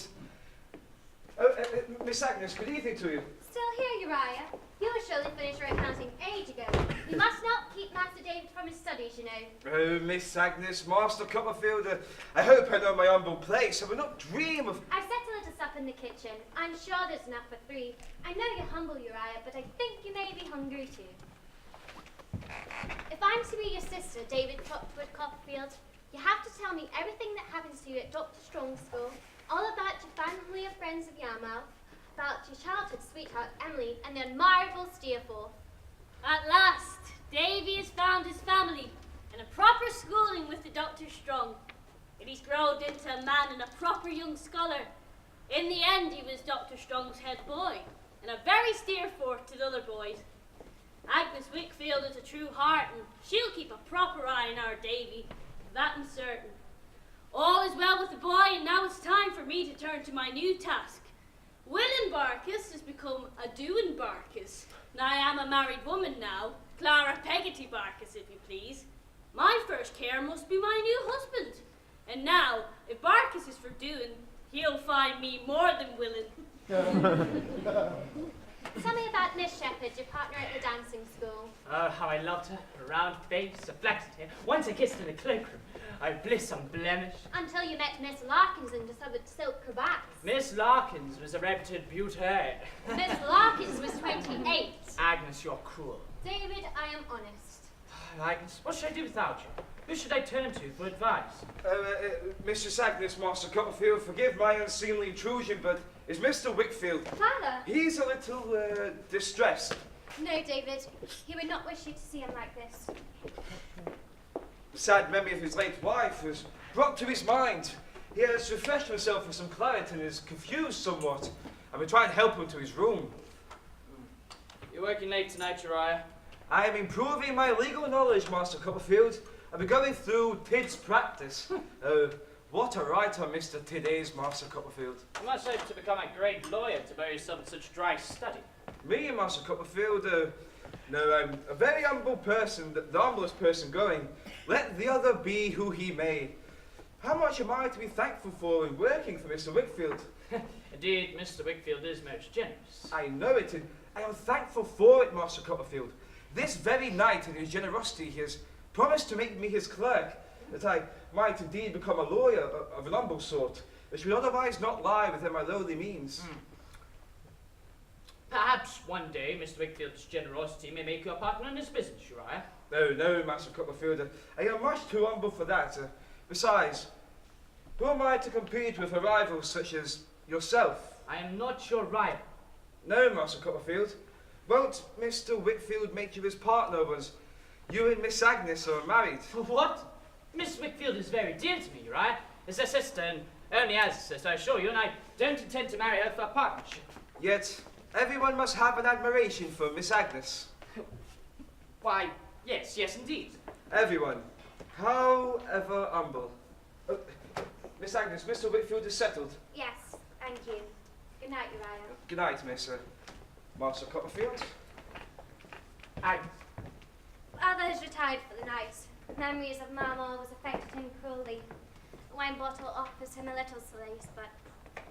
Miss Agnes, good evening to you. Still here, Uriah. You were surely finished your accounting age ago. You must not keep Master David from his studies, you know. Oh, Miss Agnes, Master Copperfield, I hope I know my humble place. I would not dream of... I've set a little supper in the kitchen. I'm sure there's enough for 3. I know you're humble, Uriah, but I think you may be hungry too. If I'm to be your sister, David Trotwood Copperfield, you have to tell me everything that happens to you at Dr. Strong's school, all about your family of friends of Yarmouth, about your childhood sweetheart, Emily, and the admirable Steerforth. At last, Davy has found his family and a proper schooling with the Dr. Strong. And he's grown into a man and a proper young scholar. In the end, he was Dr. Strong's head boy, and a very Steerforth to the other boys. Agnes Wickfield is a true heart, and she'll keep a proper eye on our Davy. that I'm certain. All is well with the boy, and now it's time for me to turn to my new task. Willing Barkis has become a doing Barkis, and I am a married woman now, Clara Peggotty Barkis, if you please. My first care must be my new husband. And now, if Barkis is for doing, he'll find me more than willing. Tell me about Miss Shepherd, your partner at the dancing school. Oh, how I loved her. A round face, a flaxen hair. Once I kissed her in the cloakroom. I bliss unblemished. Until you met Miss Larkins and discovered silk cravats. Miss Larkins was a reputed beauty. Miss Larkins was 28. Agnes, you're cruel. David, I am honest. Agnes, what should I do without you? Who should I turn to for advice? Mrs. Agnes, Master Copperfield, forgive my unseemly intrusion, but is Mr. Wickfield... Father! He's a little, distressed. No, David. He would not wish you to see him like this. The sad memory of his late wife has brought to his mind. He has refreshed himself with some claret and is confused somewhat. I will try and help him to his room. You're working late tonight, Uriah. I am improving my legal knowledge, Master Copperfield. I've been going through Tid's practice. What a writer Mr. Tid is, Master Copperfield. You must hope to become a great lawyer to bury yourself in such dry study. Me, Master Copperfield, no, I'm a very humble person, the humblest person going. Let the other be who he may. How much am I to be thankful for in working for Mr. Wickfield? Indeed, Mr. Wickfield is most generous. I know it, and I am thankful for it, Master Copperfield. This very night, in his generosity, he has promised to make me his clerk, that I might indeed become a lawyer of an humble sort, which would otherwise not lie within my lowly means. Perhaps one day Mr. Wickfield's generosity may make you a partner in his business, Uriah. No, Master Copperfield, I am much too humble for that. Besides, who am I to compete with a rival such as yourself? I am not your rival. No, Master Copperfield. Won't Mr. Wickfield make you his partner once you and Miss Agnes are married? What? Miss Wickfield is very dear to me, Uriah. As a sister, and only as a sister, I assure you, and I don't intend to marry her for a partnership. Yet, everyone must have an admiration for Miss Agnes. Why, yes, indeed. Everyone, however humble. Miss Agnes, Mr. Wickfield is settled. Yes, thank you. Good night, Uriah. Good night, Miss Master Copperfield. Agnes. Father has retired for the night. Memories of Mamma was affected him cruelly. A wine bottle offers him a little solace, but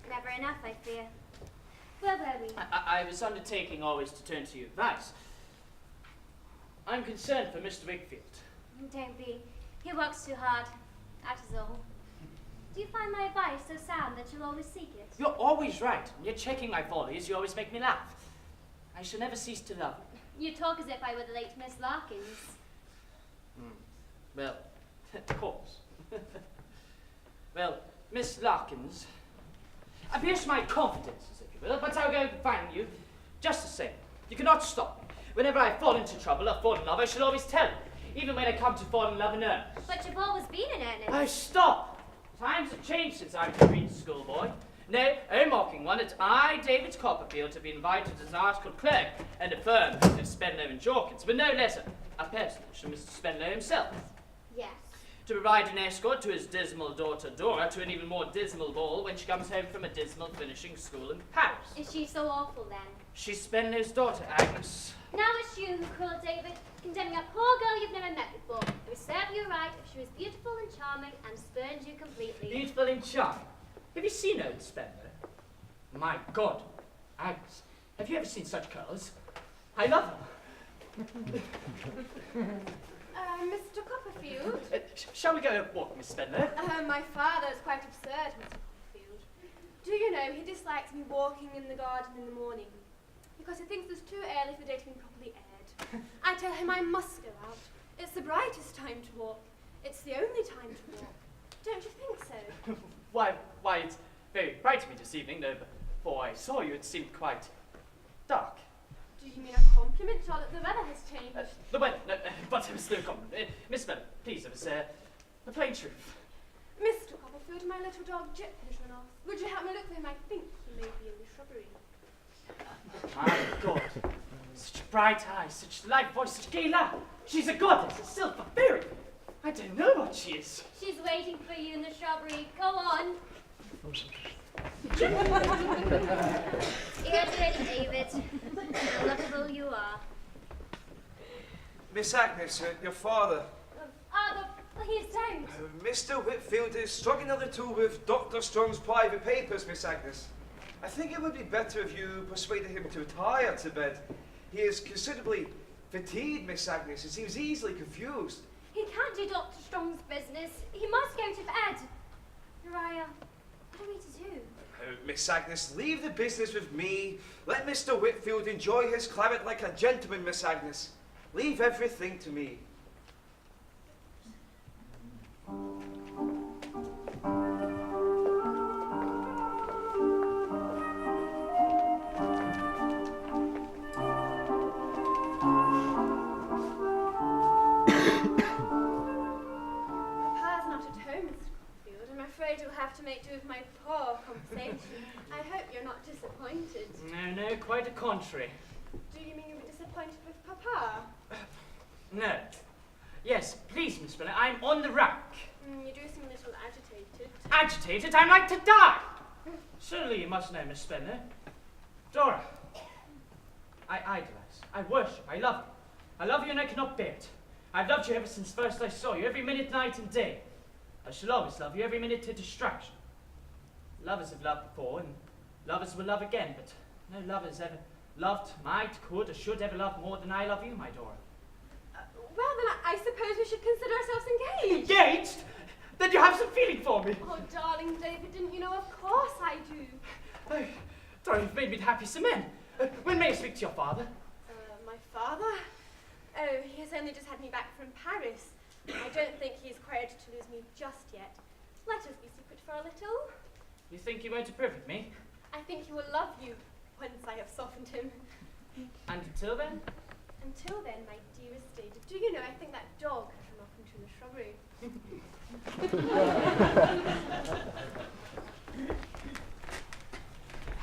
never enough, I fear. Where were we? I was undertaking always to turn to your advice. I'm concerned for Mr. Wickfield. Don't be. He works too hard. That is all. Do you find my advice so sound that you'll always seek it? You're always right. When you're checking my follies, you always make me laugh. I shall never cease to love you. You talk as if I were the late Miss Larkins. Well, of course. Well, Miss Larkins, abuse my confidences, if you will, but I'll go and find you just the same. You cannot stop me. Whenever I fall into trouble or fall in love, I shall always tell you, even when I come to fall in love in earnest. But you've always been in earnest. Oh, stop! Times have changed since I was a green schoolboy. No, a mocking one that I, David Copperfield, have been invited as an article clerk and a firm of Spenlow and Jorkins, but no less a personage than Mr. Spenlow himself. Yes. To provide an escort to his dismal daughter Dora to an even more dismal ball when she comes home from a dismal finishing school in Paris. Is she so awful then? She's Spenlow's daughter, Agnes. Now it's you who cruel David, condemning a poor girl you've never met before. It would serve you right if she was beautiful and charming and spurned you completely. Beautiful and charming. Have you seen old Spenlow? My God, Agnes, have you ever seen such curls? I love them. Mr. Copperfield? Shall we go a walk, Miss Spenlow? My father is quite absurd, Mr. Copperfield. Do you know, he dislikes me walking in the garden in the morning because he thinks it's too early for the day to be properly aired. I tell him I must go out. It's the brightest time to walk. It's the only time to walk. Don't you think so? Why, it's very bright to me this evening, though before I saw you it seemed quite dark. Do you mean a compliment, or that the weather has changed? The weather, no, but it was no compliment. Miss Spenlow, please, it was the plain truth. Mr. Copperfield, my little dog Jip has run off. Would you help me look for him? I think he may be in the shrubbery. My God, such bright eyes, such light voice, such gay laugh. She's a goddess, a sylph, a fairy. I don't know what she is. She's waiting for you in the shrubbery. Go on. Here, dear David. How lovable you are. Miss Agnes, your father. He's down. Mr. Whitfield is struggling a little with Dr. Strong's private papers, Miss Agnes. I think it would be better if you persuaded him to retire to bed. He is considerably fatigued, Miss Agnes. He seems easily confused. He can't do Dr. Strong's business. He must go to bed. Uriah, what are we to do? Miss Agnes, leave the business with me. Let Mr. Whitfield enjoy his claret like a gentleman, Miss Agnes. Leave everything to me. I'm afraid you'll have to make do with my poor conversation. I hope you're not disappointed. No, quite the contrary. Do you mean you'll be disappointed with Papa? No. Yes, please, Miss Spinner, I'm on the rack. You do seem a little agitated. Agitated? I'm like to die! Surely you must know, Miss Spinner. Dora, I idolize, I worship, I love you. I love you and I cannot bear it. I've loved you ever since first I saw you, every minute, night and day. I shall always love you, every minute to distraction. Lovers have loved before, and lovers will love again, but no lovers ever loved, might, could, or should ever love more than I love you, my Dora. Well, then I suppose we should consider ourselves engaged. Engaged? Then you have some feeling for me. Oh, darling David, didn't you know? Of course I do. Oh, Dora, you've made me the happiest of men. When may I speak to your father? My father? Oh, he has only just had me back from Paris. I don't think he's quite ready to lose me just yet. Let us be secret for a little. You think you won't approve of me? I think he will love you once I have softened him. And until then? Until then, my dearest David, do you know, I think that dog has run off into the shrubbery.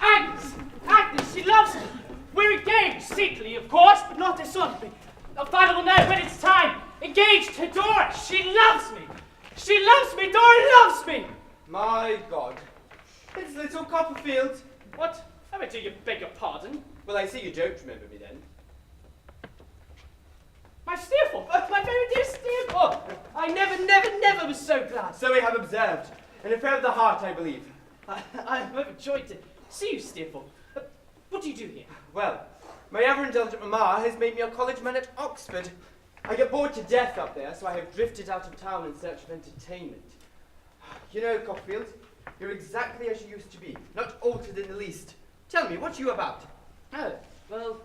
Agnes, she loves me. We're engaged, secretly, of course, but not dishonorably. Our father will know when it's time. Engaged to Dora. She loves me. She loves me. Dora loves me. My God. It's little Copperfield. What? I do you beg your pardon? Well, I see you don't remember me then. My Steerforth, my very dear Steerforth. I never was so glad. So we have observed. An affair of the heart, I believe. I'm overjoyed to see you, Steerforth. What do you do here? Well, my ever-indulgent mamma has made me a college man at Oxford. I get bored to death up there, so I have drifted out of town in search of entertainment. You know, Copperfield, you're exactly as you used to be, not altered in the least. Tell me, what are you about? Oh, well,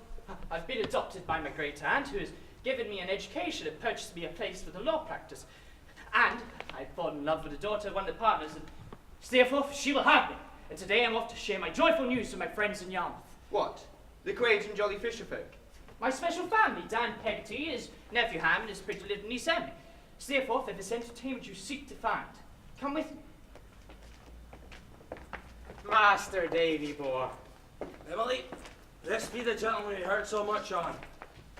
I've been adopted by my great aunt, who has given me an education and purchased me a place for the law practice. And I've fallen in love with the daughter of one of the partners, and Steerforth, she will have me. And today I'm off to share my joyful news with my friends in Yarmouth. What? The quaint and jolly fisherfolk? My special family, Dan Peggotty, his nephew Ham, and his pretty little niece Emily. Steerforth, they're this entertainment you seek to find. Come with me. Master Davy, boy. Emily, this be the gentleman you heard so much on.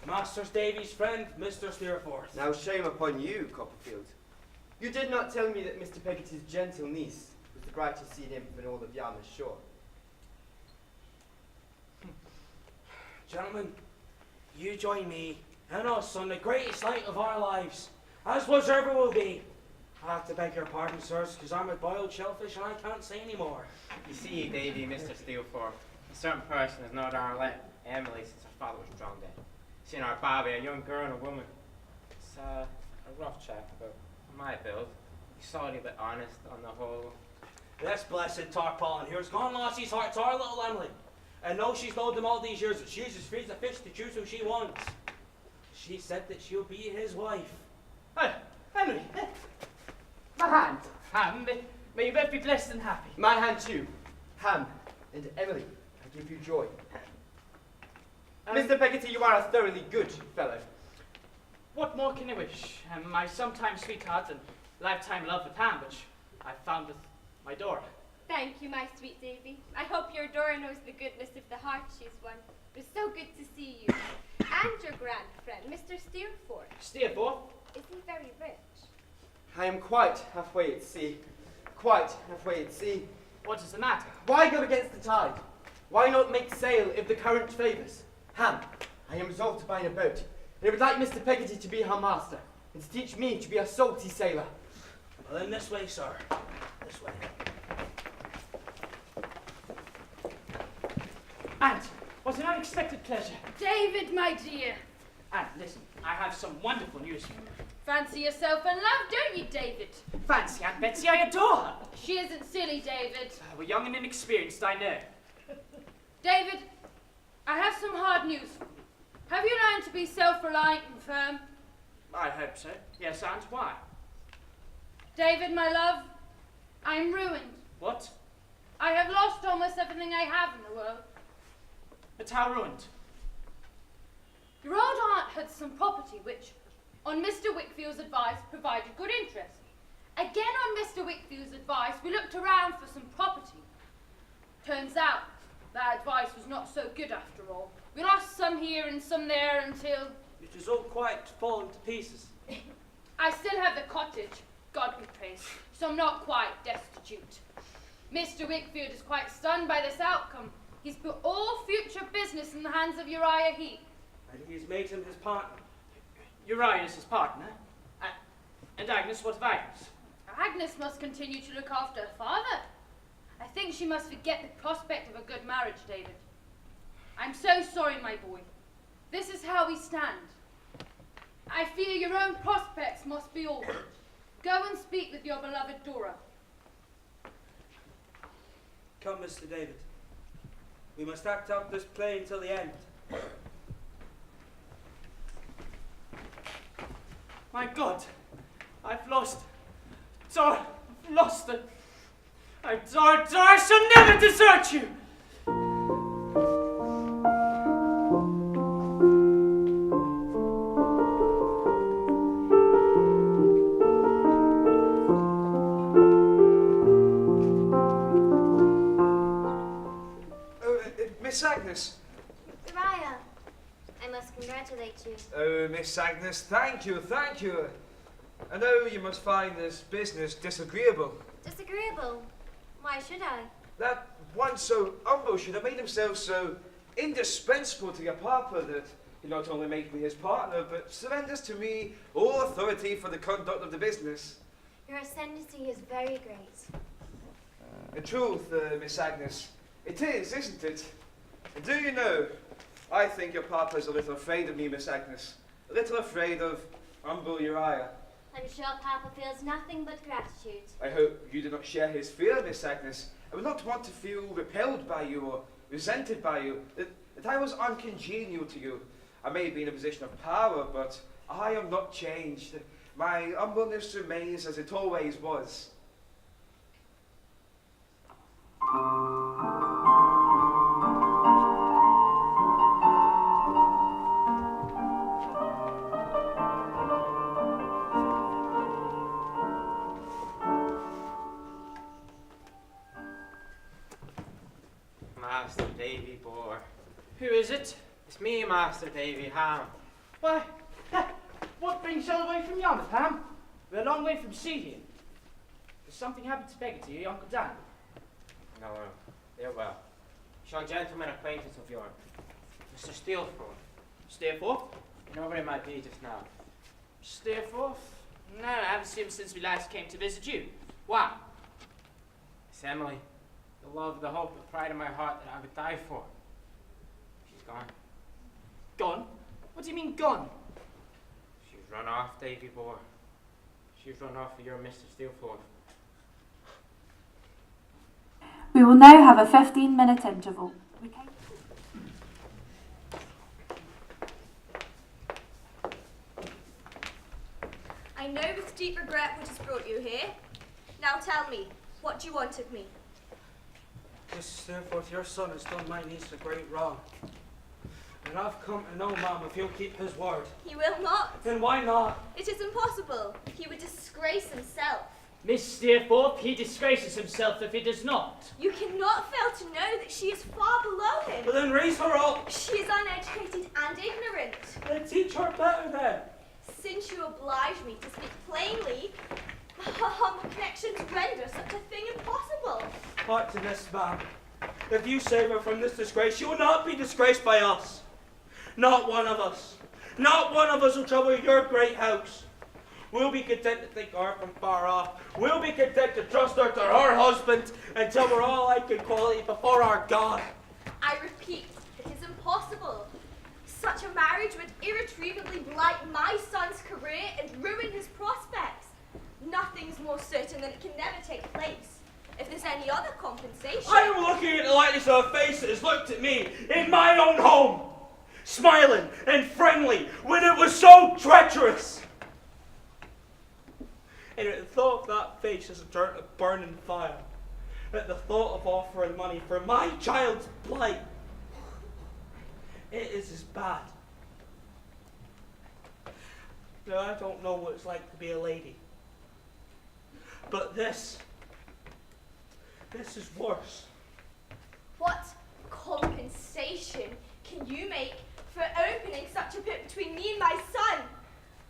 Master Davy's friend, Mr. Steerforth. Now shame upon you, Copperfield. You did not tell me that Mr. Peggotty's gentle niece was the brightest sea nymph in all of Yarmouth Shore. Gentlemen, you join me and us on the greatest night of our lives, as was ever will be. I have to beg your pardon, sirs, because I'm a boiled shellfish and I can't say any more. You see, Davy, Mr. Steelforth, a certain person has not let Emily since her father was drowned dead. Seen our Bobby, a young girl and a woman. It's a rough chap, but my build. He's solidly but honest on the whole. This blessed tarpaulin here's gone lost his heart to our little Emily. And though she's known them all these years, that she's as free as a fish to choose who she wants. She said that she'll be his wife. Oh, Emily, my hand. Ham, may you both be blessed and happy. My hand too. Ham and Emily, I give you joy. Mr. Peggotty, you are a thoroughly good fellow. What more can I wish? My sometime sweetheart and lifetime love with Ham, which I found with my Dora. Thank you, my sweet Davy. I hope your Dora knows the goodness of the heart she's won. It was so good to see you. And your grand friend, Mr. Steerforth. Steerforth? Is he very rich? I am quite halfway at sea. Quite halfway at sea. What is the matter? Why go against the tide? Why not make sail if the current favours? Ham, I am resolved to buy a boat, and I would like Mr. Peggotty to be her master, and to teach me to be a salty sailor. Well, then this way, sir. This way. Aunt, what an unexpected pleasure. David, my dear. Aunt, listen, I have some wonderful news for you. Fancy yourself in love, don't you, David? Fancy Aunt Betsy, I adore her. She isn't silly, David. We're young and inexperienced, I know. David, I have some hard news for you. Have you learned to be self-reliant and firm? I hope so. Yes, Aunt, why? David, my love, I'm ruined. What? I have lost almost everything I have in the world. But how ruined? Your old aunt had some property which, on Mr. Wickfield's advice, provided good interest. Again, on Mr. Wickfield's advice, we looked around for some property. Turns out, that advice was not so good after all. We lost some here and some there until... It is all quite fallen to pieces. I still have the cottage, God be praised, so I'm not quite destitute. Mr. Wickfield is quite stunned by this outcome. He's put all future business in the hands of Uriah Heep. And he has made him his partner. Uriah is his partner. And Agnes, what of Agnes? Agnes must continue to look after her father. I think she must forget the prospect of a good marriage, David. I'm so sorry, my boy. This is how we stand. I fear your own prospects must be altered. Go and speak with your beloved Dora. Come, Mr. David. We must act out this play until the end. My God, I've lost. Dora, I've lost her. Dora, I shall never desert you. Miss Agnes. Uriah, I must congratulate you. Oh, Miss Agnes, thank you, thank you. I know you must find this business disagreeable. Disagreeable? Why should I? That one so humble should have made himself so indispensable to your papa that he not only make me his partner, but surrenders to me all authority for the conduct of the business. Your ascendancy is very great. In truth, Miss Agnes, it is, isn't it? And do you know, I think your papa's a little afraid of me, Miss Agnes. A little afraid of humble Uriah. I'm sure Papa feels nothing but gratitude. I hope you do not share his fear, Miss Agnes. I would not want to feel repelled by you or resented by you, that I was uncongenial to you. I may be in a position of power, but I am not changed. My humbleness remains as it always was. Master Davy boy. Who is it? It's me, Master Davy Ham. Why, what brings you all the way from Yarmouth, Ham? We're a long way from sea here. Has something happened to Peggotty or your Uncle Dan? No, they're well. She's a gentleman acquaintance of yours, Mr. Steelforth. Steerforth? You know where he might be just now? Steerforth? No, I haven't seen him since we last came to visit you. Why? It's Emily. The love, the hope, the pride in my heart that I would die for. She's gone. Gone? What do you mean gone? She's run off, Davy boy. She's run off with your Mr. Steelforth. We will now have a 15-minute interval. I know with deep regret what has brought you here. Now tell me, what do you want of me? Mrs. Steelforth, your son has done my niece a great wrong. And I've come to know, Mum, if he'll keep his word. He will not. Then why not? It is impossible. He would disgrace himself. Miss Steerforth, he disgraces himself if he does not. You cannot fail to know that she is far below him. Well, then raise her up. She is uneducated and ignorant. Then teach her better then. Since you oblige me to speak plainly, Her humble connections render such a thing impossible. Hark to this, ma'am. If you save her from this disgrace, she will not be disgraced by us. Not one of us. Not one of us will trouble your great house. We'll be content to think her from far off. We'll be content to trust her to her husband until we're all like equality before our God. I repeat, it is impossible. Such a marriage would irretrievably blight my son's career and ruin his prospects. Nothing's more certain than it can never take place. If there's any other compensation... I am looking at the likeness of a face that has looked at me in my own home, smiling and friendly when it was so treacherous. And at the thought of that face as a burning fire, at the thought of offering money for my child's plight, it is as bad. Now, I don't know what it's like to be a lady, but this is worse. What compensation can you make for opening such a pit between me and my son?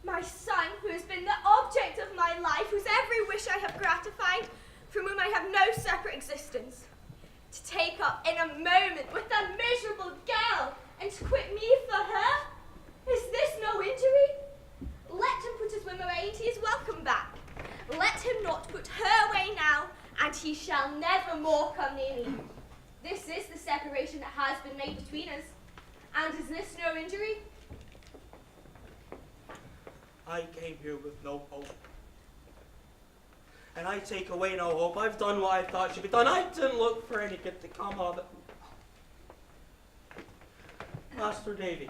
My son, who has been the object of my life, whose every wish I have gratified, from whom I have no separate existence. To take up in a moment with a miserable girl and to quit me for her? Is this no injury? Let him put his whim away and he is welcome back. Let him not put her away now, and he shall never more come near me. This is the separation that has been made between us. And is this no injury? I came here with no hope. And I take away no hope. I've done what I thought should be done. I didn't look for any good to come of it. Master Davy,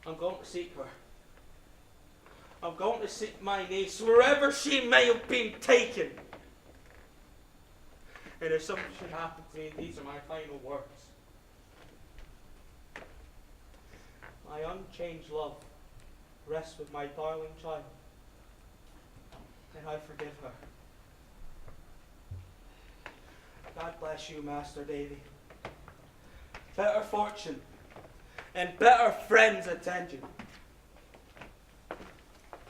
I'm going to seek her. I'm going to seek my niece wherever she may have been taken. And if something should happen to me, these are my final words. My unchanged love rests with my darling child, and I forgive her. God bless you, Master Davy. Better fortune and better friends attend you.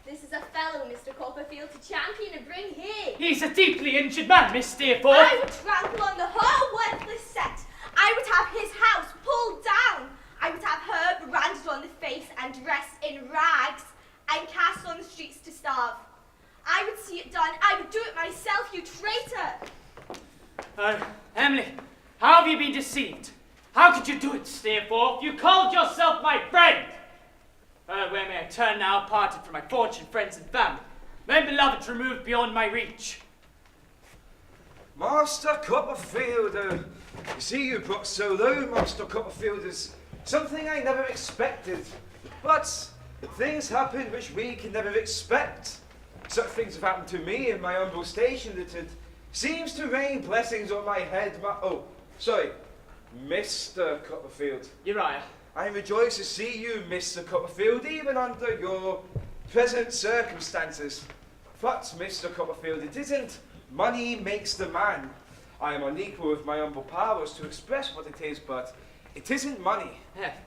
This is a fellow, Mr. Copperfield, to champion and bring here. He's a deeply injured man, Miss Steerforth. I would trample on the whole worthless set. I would have his house pulled down. I would have her branded on the face and dressed in rags and cast on the streets to starve. I would see it done. I would do it myself, you traitor. Emily, how have you been deceived? How could you do it, Steerforth? You called yourself my friend. Where may I turn now, parted from my fortune, friends, and family? Men beloved removed beyond my reach. Master Copperfield, you see you brought so low, Master Copperfield, is something I never expected. But things happen which we can never expect. Such things have happened to me in my humble station that it seems to rain blessings on my head. Mr. Copperfield. Uriah. I rejoice to see you, Mr. Copperfield, even under your present circumstances. But, Mr. Copperfield, it isn't money makes the man. I am unequal with my humble powers to express what it is, but it isn't money.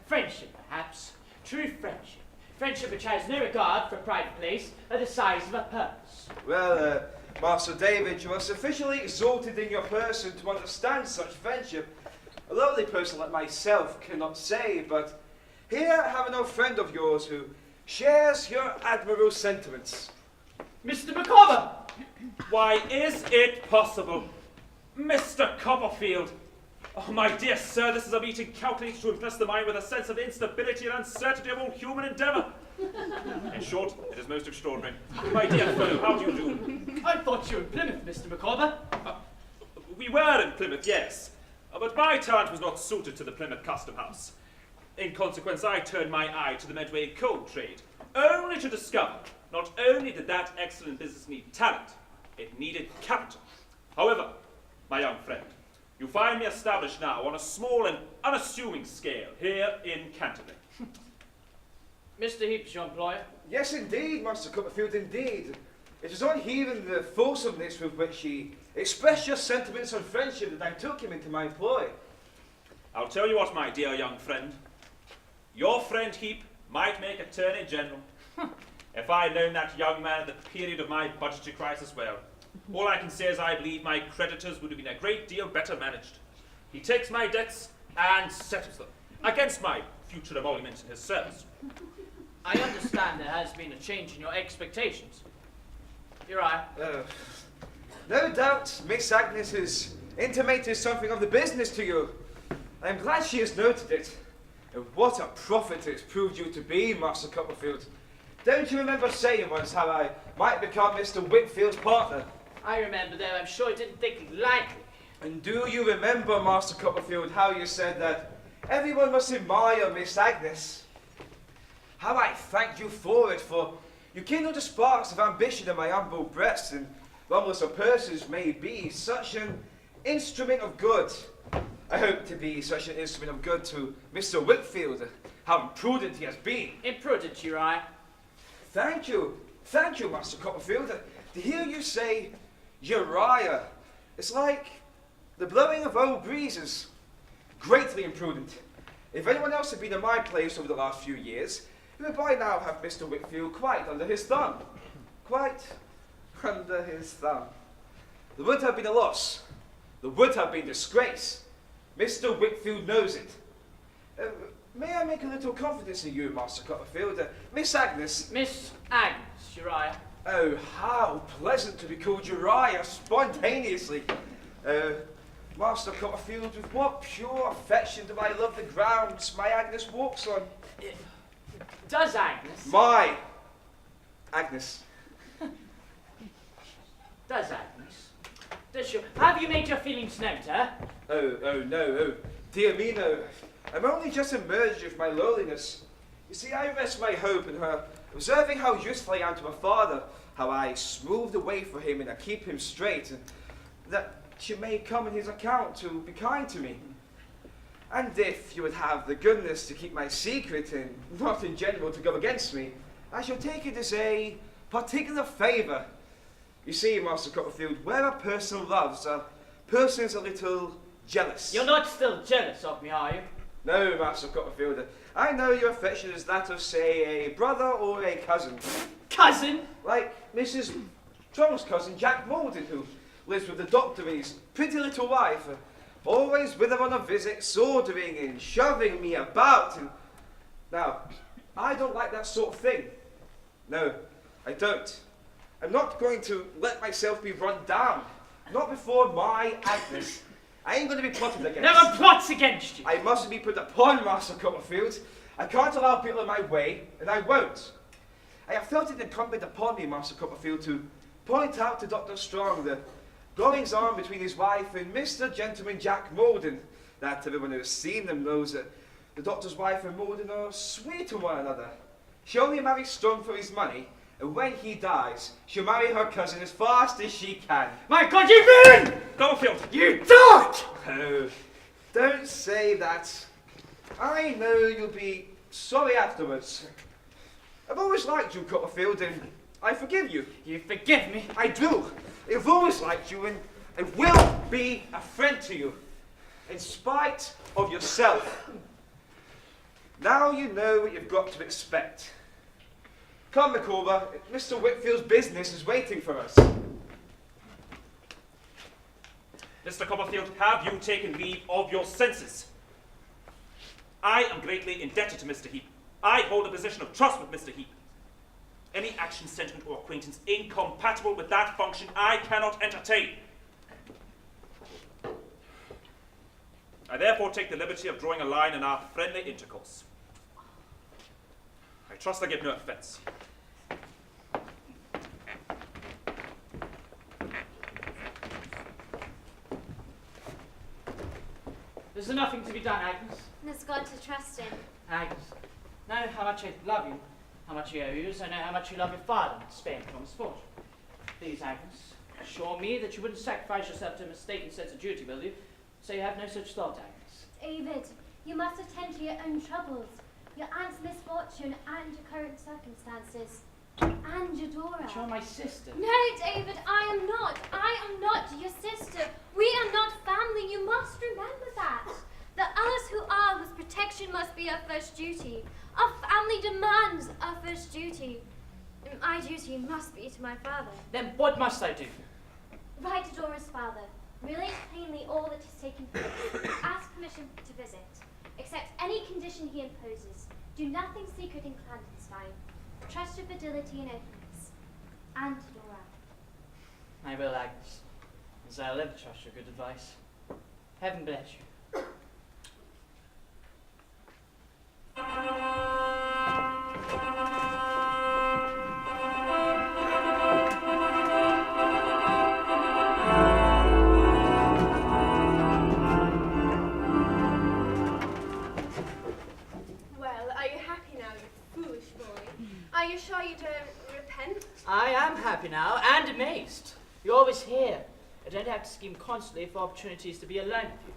Friendship, perhaps. True friendship. Friendship which has no regard for private place or the size of a purse. Well, Master David, you are sufficiently exalted in your person to understand such friendship. A lovely person like myself cannot say, but here I have an old friend of yours who shares your admirable sentiments. Mr. Micawber! Why, is it possible? Mr. Copperfield! Oh, my dear sir, this is a meeting calculated to impress the mind with a sense of the instability and uncertainty of all human endeavour. In short, it is most extraordinary. My dear fellow, how do you do? I thought you were in Plymouth, Mr. Micawber. We were in Plymouth, yes. But my talent was not suited to the Plymouth Custom House. In consequence, I turned my eye to the Medway coal trade, only to discover not only did that excellent business need talent, it needed capital. However, my young friend, you find me established now on a small and unassuming scale here in Canterbury. Mr. Heap is your employer? Yes, indeed, Master Copperfield, indeed. It was on hearing the fulsomeness with which he expressed your sentiments on friendship that I took him into my employ. I'll tell you what, my dear young friend. Your friend Heap might make Attorney General. If I had known that young man at the period of my budgetary crisis, well, all I can say is I believe my creditors would have been a great deal better managed. He takes my debts and settles them, against my future emolument in his service. I understand there has been a change in your expectations. Uriah. No doubt Miss Agnes has intimated something of the business to you. I am glad she has noted it. And what a prophet it has proved you to be, Master Copperfield. Don't you remember saying once how I might become Mr. Whitfield's partner? I remember, though I'm sure I didn't think it likely. And do you remember, Master Copperfield, how you said that everyone must admire Miss Agnes? How I thank you for it, for you kindled the sparks of ambition in my humble breast, and rumbless of persons may be such an instrument of good. I hope to be such an instrument of good to Mr. Whitfield, how imprudent he has been. Imprudent, Uriah. Thank you, Master Copperfield. To hear you say Uriah, it's like the blowing of old breezes. Greatly imprudent. If anyone else had been in my place over the last few years, he would by now have Mr. Whitfield quite under his thumb. Quite under his thumb. There would have been a loss. There would have been disgrace. Mr. Whitfield knows it. May I make a little confidence in you, Master Copperfield? Miss Agnes. Miss Agnes, Uriah. Oh, how pleasant to be called Uriah spontaneously. Master Copperfield, with what pure affection do I love the grounds my Agnes walks on? Does Agnes? My Agnes. Does Agnes? Does you? Have you made your feelings known to her? Oh, no, oh, dear me, no. I'm only just emerged with my lowliness. You see, I rest my hope in her, observing how useful I am to her father, how I smooth the way for him and I keep him straight, and that she may come in his account to be kind to me. And if you would have the goodness to keep my secret and not in general to go against me, I shall take it as a particular favour. You see, Master Copperfield, where a person loves, a person is a little jealous. You're not still jealous of me, are you? No, Master Copperfield. I know your affection is that of, say, a brother or a cousin. Cousin? Like Mrs. John's cousin, Jack Malden, who lives with the doctor and his pretty little wife. Always with her on a visit, ordering and shoving me about. And now, I don't like that sort of thing. No, I don't. I'm not going to let myself be run down. Not before my Agnes. I ain't going to be plotted against. Never plots against you. I mustn't be put upon, Master Copperfield. I can't allow people in my way, and I won't. I have felt it incumbent upon me, Master Copperfield, to point out to Dr. Strong the goings on between his wife and Mr. Gentleman Jack Malden. That everyone who has seen them knows that the doctor's wife and Malden are sweet to one another. She only marries Strong for his money, and when he dies, she'll marry her cousin as fast as she can. My God, you villain! Copperfield! You dog! Oh, don't say that. I know you'll be sorry afterwards. I've always liked you, Copperfield, and I forgive you. You forgive me? I do. I've always liked you, and I will be a friend to you, in spite of yourself. Now you know what you've got to expect. Come, Micawber, Mr. Whitfield's business is waiting for us. Mr. Copperfield, have you taken leave of your senses? I am greatly indebted to Mr. Heap. I hold a position of trust with Mr. Heap. Any action, sentiment, or acquaintance incompatible with that function I cannot entertain. I therefore take the liberty of drawing a line in our friendly intercourse. I trust I give no offence. There's nothing to be done, Agnes. There's God to trust in. Agnes, I know how much I love you, how much you owe you, so I know how much you love your father and spare him from misfortune. Please, Agnes, assure me that you wouldn't sacrifice yourself to a mistaken sense of duty, will you? So you have no such thought, Agnes. David, you must attend to your own troubles, your aunt's misfortune and your current circumstances, and your Dora. But you're my sister. No, David, I am not. I am not your sister. We are not family. You must remember that. That us who are with protection must be our first duty. Our family demands our first duty. My duty must be to my father. Then what must I do? Write to Dora's father. Relate plainly all that has taken place. Ask permission to visit. Accept any condition he imposes. Do nothing secret and clandestine. Trust your fidelity and openness. And to Dora. I will, Agnes, as I'll ever trust your good advice. Heaven bless you. Well, are you happy now, you foolish boy? Are you sure you don't repent? I am happy now and amazed. You're always here. I don't have to scheme constantly for opportunities to be alone with you.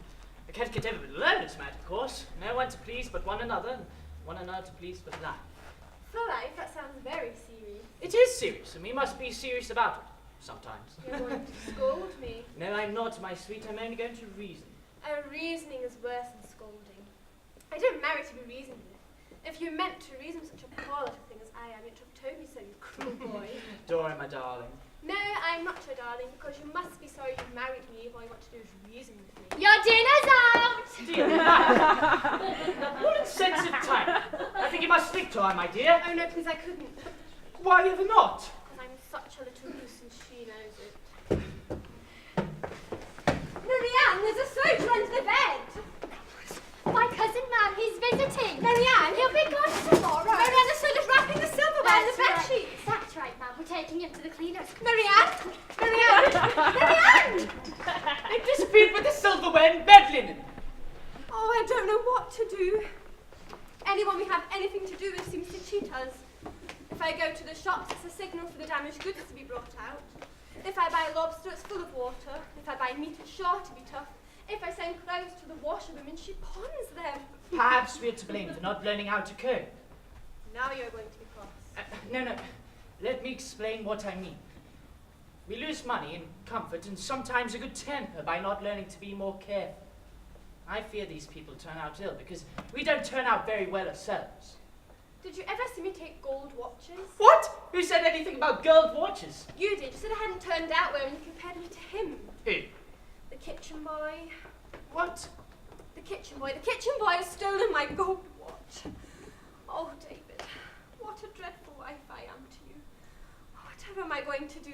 I can't get ever be alone as a matter of course. No one to please but one another, and one another to please but life. For life, that sounds very serious. It is serious, and we must be serious about it. Sometimes. You're going to scold me. No, I'm not, my sweet. I'm only going to reason. Reasoning is worse than scolding. I didn't marry to be reasoned with. If you meant to reason such a poor little thing as I am, you'd have told me so, you cruel boy. Dora, my darling. No, I'm not your darling, because you must be sorry you've married me if all you want to do is reason with me. Your dinner's out! What insensitive time. I think you must stick to her, my dear. Oh no, please, I couldn't. Why ever not? Because I'm such a little goose and she knows it. Marianne, there's a soldier under the bed. My cousin, ma'am, he's visiting. Marianne, he'll be gone tomorrow. Marianne, the soldier's wrapping the silverware in the bed Right. sheets. That's right, ma'am. We're taking him to the cleaners. Marianne! Marianne! Marianne! They disappeared with the silverware and bed linen. Oh, I don't know what to do. Anyone we have anything to do with seems to cheat us. If I go to the shops, it's a signal for the damaged goods to be brought out. If I buy lobster, it's full of water. If I buy meat, it's sure to be tough. If I send clothes to the washerwoman, she pawns them. Perhaps we're to blame for not learning how to cook. Now you're going to be cross. No. Let me explain what I mean. We lose money and comfort and sometimes a good temper by not learning to be more careful. I fear these people turn out ill because we don't turn out very well ourselves. Did you ever see me take gold watches? What? Who said anything about gold watches? You did. You said I hadn't turned out well when you compared me to him. Who? The kitchen boy. What? The kitchen boy. The kitchen boy has stolen my gold watch. Oh, David, what a dreadful wife I am to you. Oh, whatever am I going to do?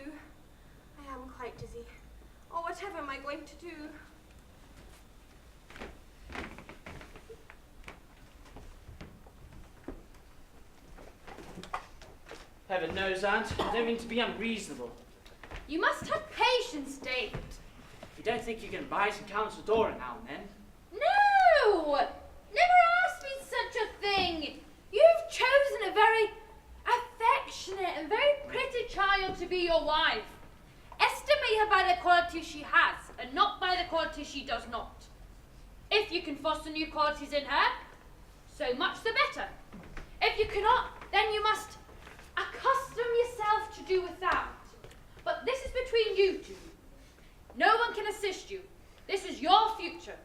I am quite dizzy. Oh, whatever am I going to do? Heaven knows, Aunt. I don't mean to be unreasonable. You must have patience, David. You don't think you can advise and counsel Dora now and then? No! Never asked me such a thing. You've chosen a very affectionate and very pretty child to be your wife. Estimate her by the qualities she has, and not by the qualities she does not. If you can foster new qualities in her, so much the better. If you cannot, then you must accustom yourself to do without. But this is between you two. No one can assist you. This is your future.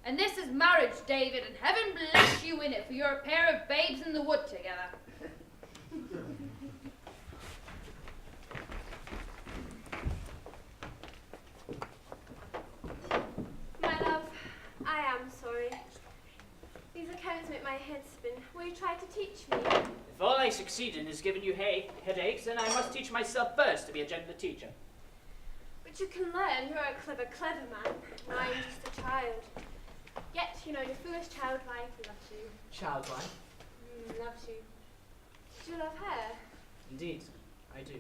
And this is marriage, David, and heaven bless you in it, for you're a pair of babes in the wood together. My love, I am sorry. These accounts make my head spin. Will you try to teach me? If all I succeed in is giving you headaches, then I must teach myself first to be a gentler teacher. But you can learn. You're a clever man. I'm just a child. Yet, you know, your foolish child wife loves you. Childlike? Loves you. Did you love her? Indeed, I do.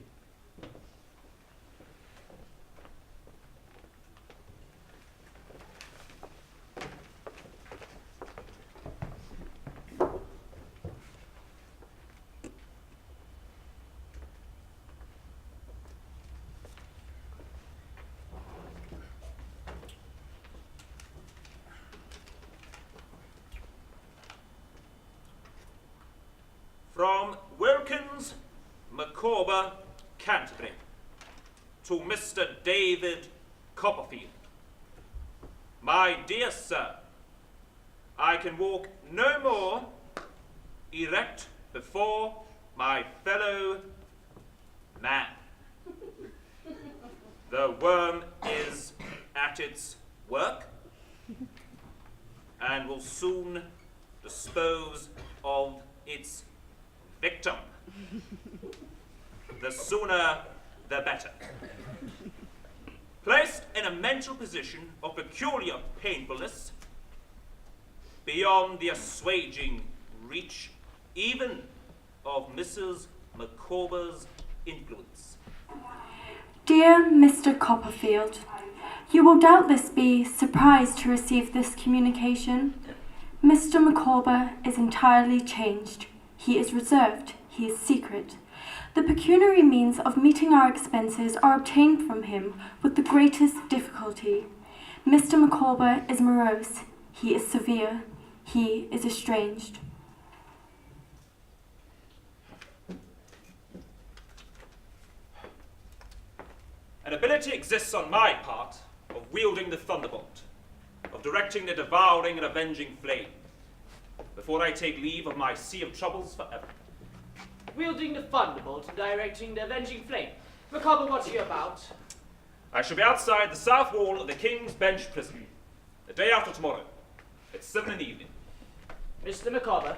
From Wilkins, Micawber, Canterbury, to Mr. David Copperfield. My dear sir, I can walk no more erect before my fellow man. The worm is at its work and will soon dispose of its victim. The sooner, the better. Placed in a mental position of peculiar painfulness, beyond the assuaging reach even of Mrs. Micawber's influence. Dear Mr. Copperfield, you will doubtless be surprised to receive this communication. Mr. Micawber is entirely changed. He is reserved. He is secret. The pecuniary means of meeting our expenses are obtained from him with the greatest difficulty. Mr. Micawber is morose. He is severe. He is estranged. An ability exists on my part of wielding the thunderbolt, of directing the devouring and avenging flame, before I take leave of my sea of troubles forever. Wielding the thunderbolt and directing the avenging flame. Micawber, what are you about? I shall be outside the south wall of the King's Bench prison, the day after tomorrow, at 7 in the evening. Mr. Micawber.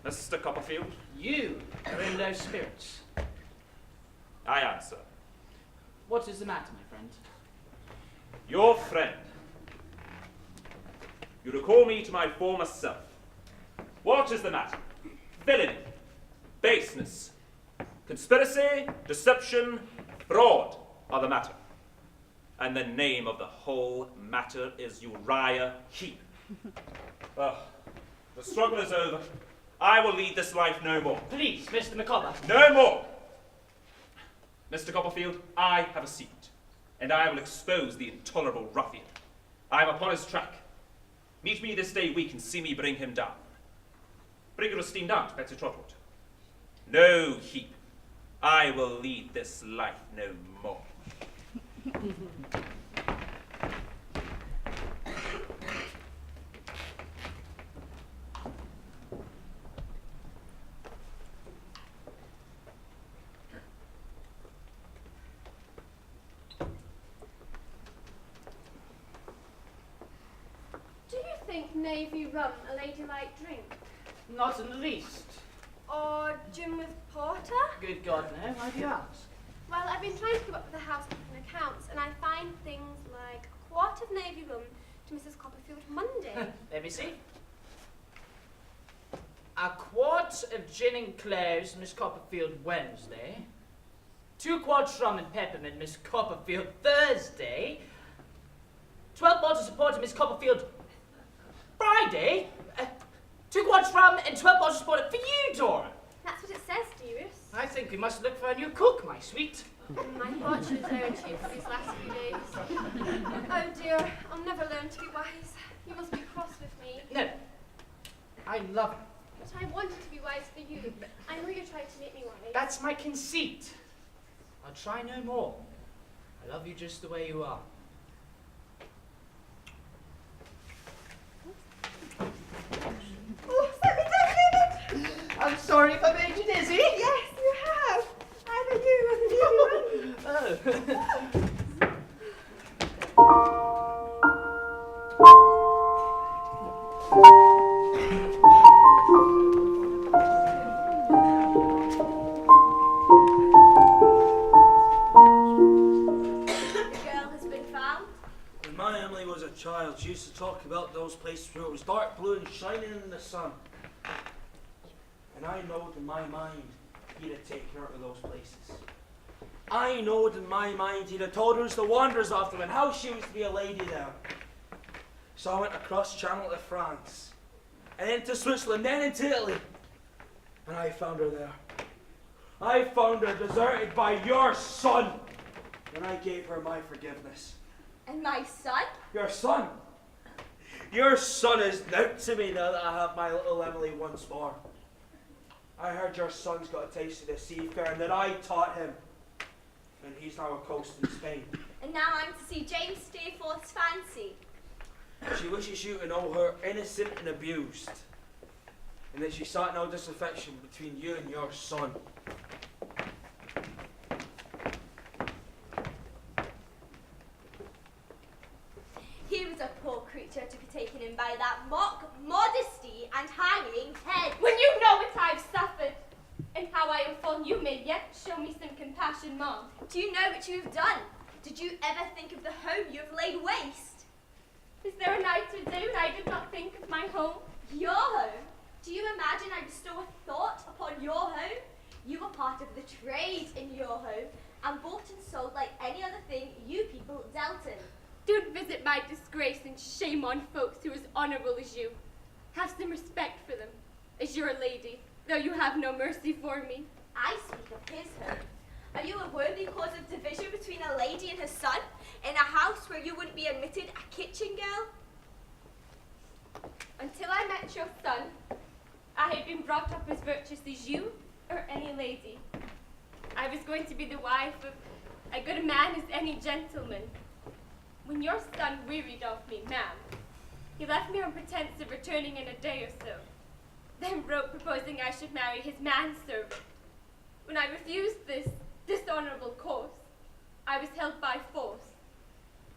Mr. Copperfield. You are in low spirits. I am, sir. What is the matter, my friend? Your friend. You recall me to my former self. What is the matter? Villainy, baseness, conspiracy, deception, fraud are the matter. And the name of the whole matter is Uriah Heep. The struggle is over. I will lead this life no more. Please, Mr. Micawber. No more! Mr. Copperfield, I have a secret, and I will expose the intolerable ruffian. I am upon his track. Meet me this day week and see me bring him down. Bring your esteemed aunt, Betsy Trotwood. No, Heap. I will lead this life no more. Do you think navy rum a ladylike drink? Not in the least. Or gin with porter? Good God, no. Why do you ask? Well, I've been trying to keep up with the housekeeping accounts, and I find things like a quart of navy rum to Mrs. Copperfield Monday. Let me see. A quart of gin and cloves, Miss Copperfield Wednesday. 2 quarts rum and peppermint, Miss Copperfield Thursday. 12 bottles of porter, Miss Copperfield Friday. 2 quarts rum and 12 bottles of porter for you, Dora. That's what it says, dearest. I think we must look for a new cook, my sweet. My fortune is owed to you for these last few days. Oh dear, I'll never learn to be wise. You must be cross with me. No, I love it. But I wanted to be wise for you. I know you're trying to make me wise. That's my conceit. I'll try no more. I love you just the way you are. Oh, set me down, David! I'm sorry if I made you dizzy. Yes, you have. Either you or the baby Oh. When my Emily was a child, she used to talk about those places where it was dark blue and shining in the sun. And I knowed in my mind he'd have taken her to those places. I knowed in my mind he'd have told her the wonders of them and how she was to be a lady there. So I went across Channel to France, and then to Switzerland, then into Italy. And I found her there. I found her deserted by your son. And I gave her my forgiveness. And my son? Your son? Your son is nought to me now that I have my little Emily once more. I heard your son's got a taste of the seafaring and that I taught him. And he's now a coast in Spain. And now I'm to see James Steerforth's fancy. She wishes you to know her innocent and abused. And that she sought no disaffection between you and your son. by that mock modesty and hanging head. When you know what I've suffered, and how I am fallen, you may yet show me some compassion, Mom. Do you know what you have done? Did you ever think of the home you have laid waste? Is there a night or day when I did not think of my home? Your home? Do you imagine I bestow a thought upon your home? You were part of the trade in your home, and bought and sold like any other thing you people dealt in. Don't visit my disgrace and shame on folks who are as honourable as you. Have some respect for them, as you're a lady, though you have no mercy for me. I speak of his home. Are you a worthy cause of division between a lady and her son, in a house where you wouldn't be admitted a kitchen girl? Until I met your son, I had been brought up as virtuous as you or any lady. I was going to be the wife of a good man as any gentleman. When your son wearied of me, ma'am, he left me on pretense of returning in a day or so, then wrote proposing I should marry his manservant. When I refused this dishonorable course, I was held by force,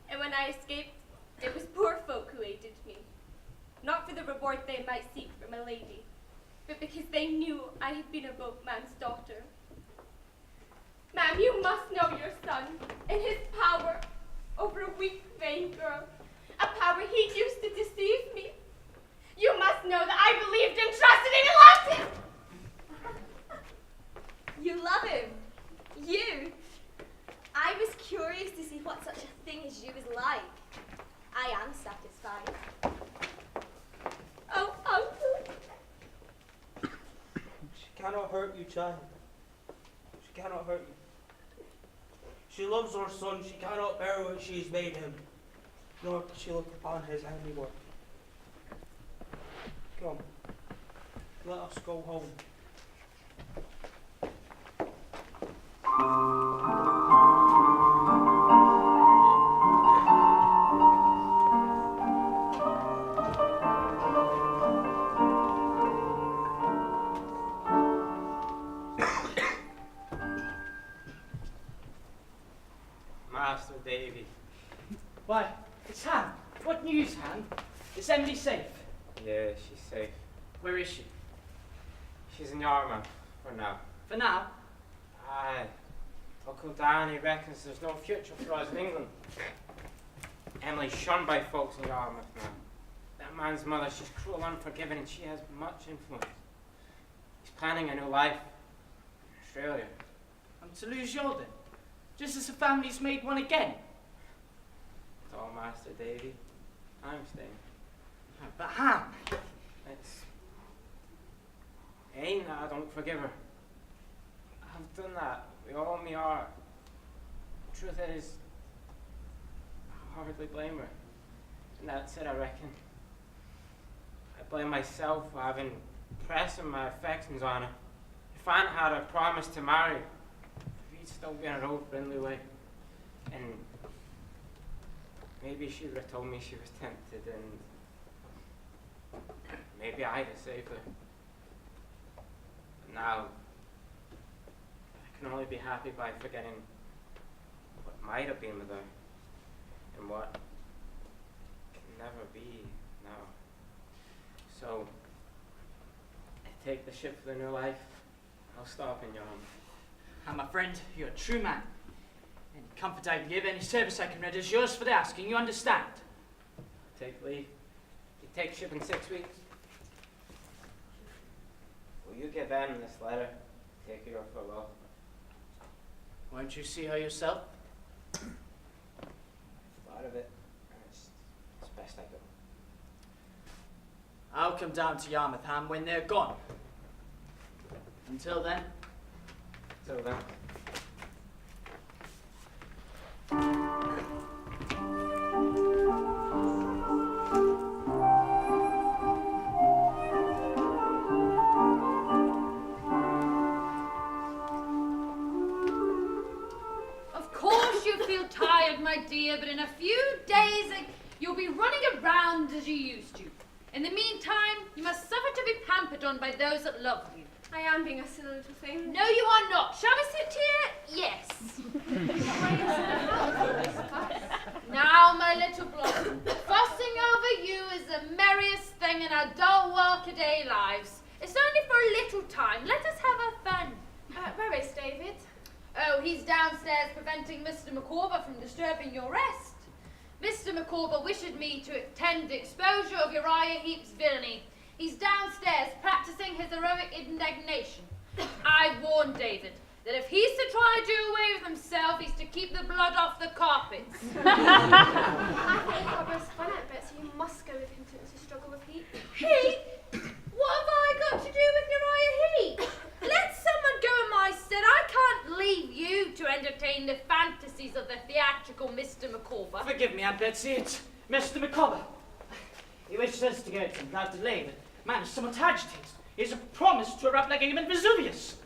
and when I escaped, it was poor folk who aided me, not for the reward they might seek from a lady, but because they knew I had been a boatman's daughter. Ma'am, you must know your son and his power over a weak, vain girl, a power he used to deceive me. You must know that I believed and trusted and loved him. You love him? You? I was curious to see what such a thing as you is like. I am satisfied. Oh, uncle. She cannot hurt you, child. She cannot hurt you. She loves her son. She cannot bear what she has made him, nor can she look upon his handiwork. Come, let us go home. Master Davy. Why, it's Han. What news, Han? Is Emily safe? Yeah, she's safe. Where is she? She's in Yarmouth for now. For now? Aye. Uncle Danny reckons there's no future for us in England. Emily's shunned by folks in Yarmouth now. That man's mother, she's cruel, unforgiving, and she has much influence. He's planning a new life in Australia. I'm to lose Jordan, just as the family's made one again. It's all Master Davy. I'm staying. But Han, It ain't that I don't forgive her. I've done that with all my heart. The truth is, I hardly blame her. And that's it, I reckon. I blame myself for having pressing my affections on her. If I hadn't had a promise to marry, we'd still be in our old friendly way. And maybe she would have told me she was tempted, and maybe I'd have saved her. But now, I can only be happy by forgetting what might have been with her, and what can never be now. So, I take the ship for the new life. I'll stop in Yarmouth. and my friend, you're a true man. Any comfort I can give, any service I can render is yours for the asking, you understand? Take leave. You take ship in 6 weeks. Will you give Em this letter? Take her farewell. Won't you see her yourself? Thought of it, and it's best I go. I'll come down to Yarmouth Ham when they're gone. Until then. Till then. Of course you feel tired, my dear, but in a few days you'll be running around as you used to. In the meantime, you must suffer to be pampered on by those that love you. I am being a silly little thing. No, you are not. Shall we sit here? Yes. Now, my little blossom, fussing over you is the merriest thing in our dull work-a-day lives. It's only for a little time. Let us have our fun. Where is David? Oh, he's downstairs preventing Mr. Micawber from disturbing your rest. Mr. Micawber wished me to attend the exposure of Uriah Heep's villainy. He's downstairs practicing his heroic indignation. I warned David that if he's to try and do away with himself, he's to keep the blood off the carpets. I thought Cobber's fun at bit, so you must go with him to struggle with Heep. Heep? What have I got to do with Uriah Heep? Let someone go in my stead. I can't leave you to entertain the fantasies of the theatrical Mr. Micawber. Forgive me, Aunt Betsy, it's Mr. Micawber. He wishes us to go to him without delay, but man is somewhat agitated. He has promised to erupt like a human Vesuvius.